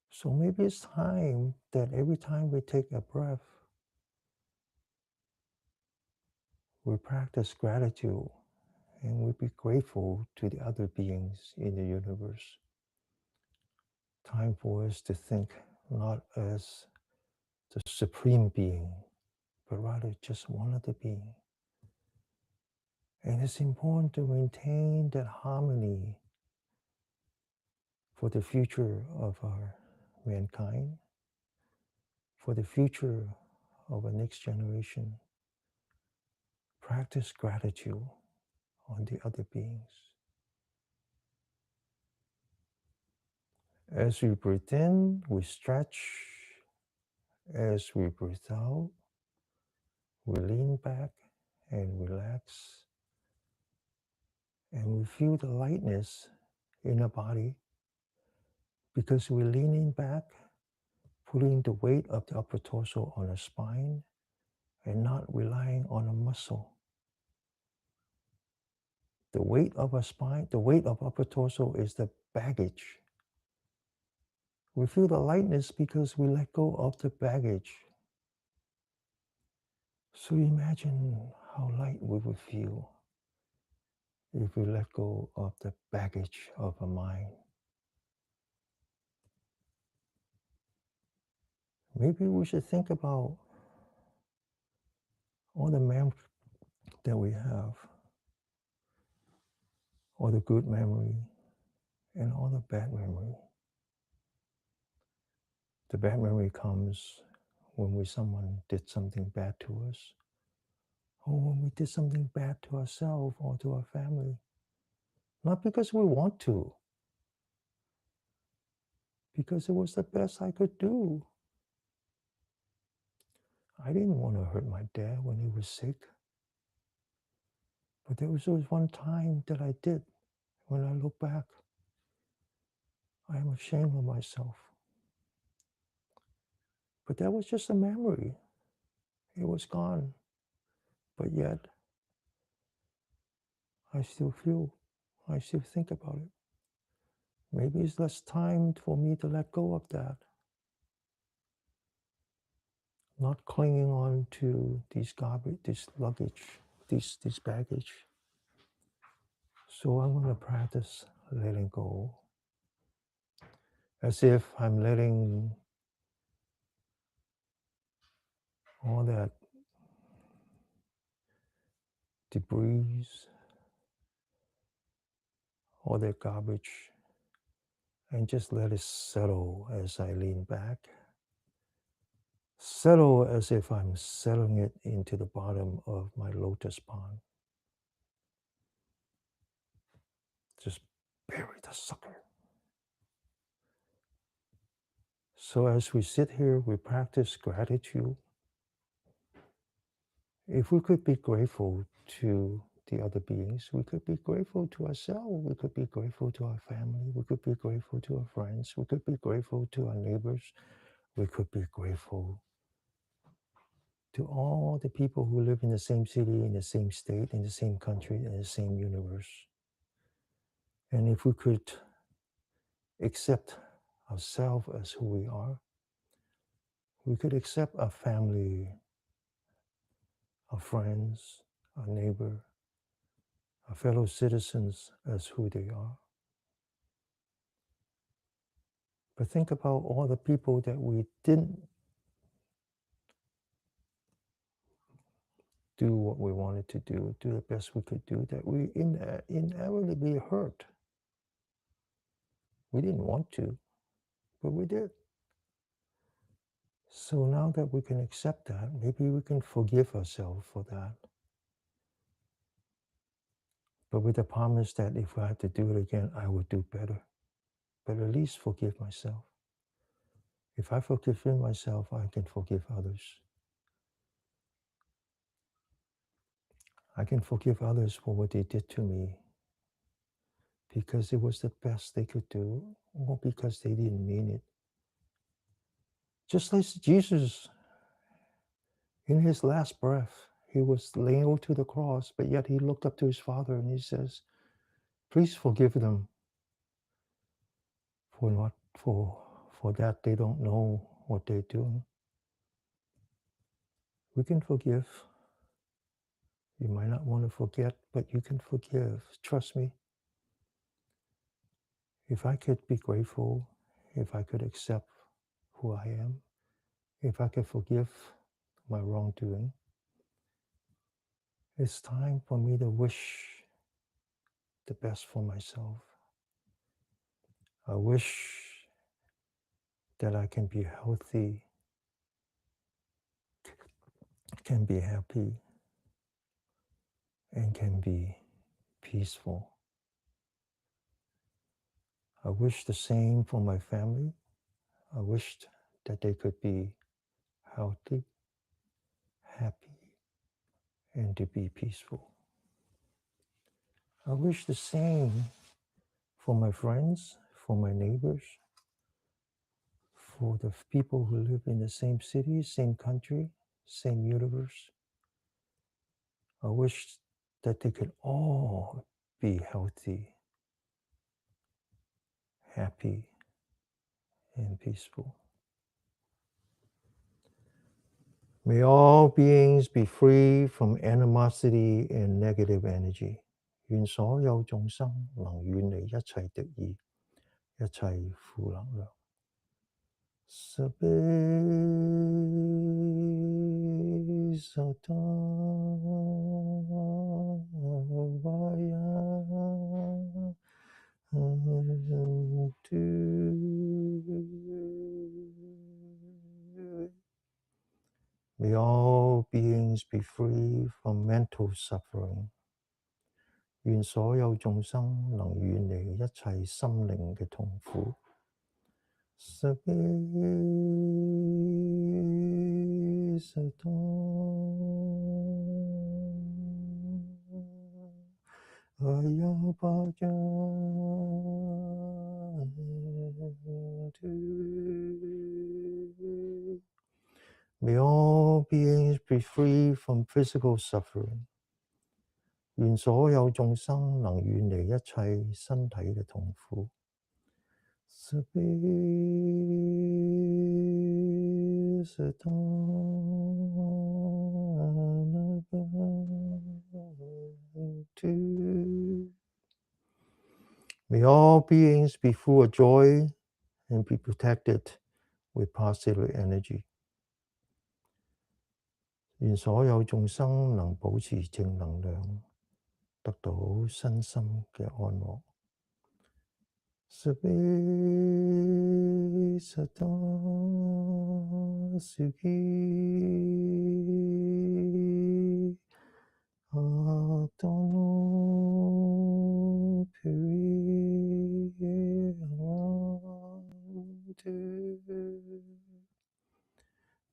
So maybe it's time that every time we take a breath, we practice gratitude and we be grateful to the other beings in the universe. time for us to think not as the supreme being, but rather just one of the beings. And it's important to maintain that harmony for the future of our mankind, for the future of our next generation. Practice gratitude on the other beings. As we breathe in, we stretch. As we breathe out, we lean back and relax. And we feel the lightness in our body because we're leaning back, putting the weight of the upper torso on the spine and not relying on a muscle. The weight of our spine, the weight of upper torso is the baggage. We feel the lightness because we let go of the baggage. So imagine how light we would feel if we let go of the baggage of our mind. Maybe we should think about all the memory that we have, all the good memory and all the bad memory. The bad memory comes when someone did something bad to us, or when we did something bad to ourselves or to our family. Not because we want to, because it was the best I could do. I didn't want to hurt my dad when he was sick. But there was one time that I did. When I look back, I am ashamed of myself. But that was just a memory. It was gone. But yet, I still think about it. Maybe it's less time for me to let go of that. Not clinging on to these garbage, this luggage, this baggage. So I'm going to practice letting go. As if I'm letting all that debris, all that garbage, and just let it settle as I lean back. Settle as if I'm settling it into the bottom of my lotus pond. Just bury the sucker. So as we sit here, we practice gratitude. If we could be grateful to the other beings, we could be grateful to ourselves, we could be grateful to our family, we could be grateful to our friends, we could be grateful to our neighbors, we could be grateful to all the people who live in the same city, in the same state, in the same country, in the same universe. And if we could accept ourselves as who we are, we could accept our family, our friends, our neighbor, our fellow citizens as who they are. But think about all the people that we didn't do what we wanted to do the best we could do, that we inevitably hurt. We didn't want to, but we did. So now that we can accept that, maybe we can forgive ourselves for that. But with the promise that if I had to do it again, I would do better. But at least forgive myself. If I forgive myself, I can forgive others. I can forgive others for what they did to me because it was the best they could do, or because they didn't mean it. Just like Jesus, in his last breath, he was nailed to the cross, but yet he looked up to his Father and he says, please forgive them for that they don't know what they're doing. We can forgive. You might not want to forget, but you can forgive. Trust me. If I could be grateful, if I could accept who I am, if I could forgive my wrongdoing, it's time for me to wish the best for myself. I wish that I can be healthy, can be happy, and can be peaceful. I wish the same for my family. I wished that they could be healthy, happy, and to be peaceful. I wish the same for my friends, for my neighbors, for the people who live in the same city, same country, same universe. I wish that they could all be healthy, happy, and peaceful. May all beings be free from animosity and negative energy. 願所有眾生能遠離一切敵意，一切負能量。Sabbe Sata May all beings be free from mental suffering. 願所有眾生能遠離一切心靈嘅痛苦。Sabbe Sata May all beings be free from physical suffering. 願所有眾生能遠離一切身體嘅痛苦。Sabbe Sata May all beings be full of joy and be protected with positive energy. 願所有眾生能保持正能量，得到身心嘅安樂。Sabbe Sata Sukhi Atano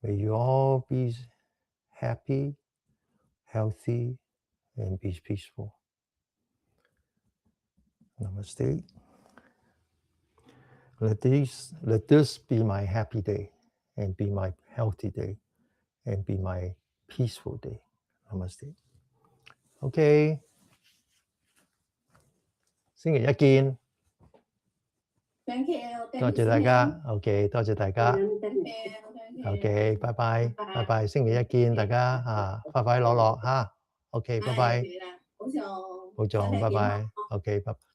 May you all be happy, healthy, and be peaceful. Namaste. Let this be my happy day, and be my healthy day, and be my peaceful day. Namaste. OK， 星期一見。Thank you，多謝大家。OK， 多謝大家。OK， 拜拜，拜拜，星期一見大家嚇，快快樂樂嚇。OK， 拜拜。保重，拜拜。OK， 拜拜。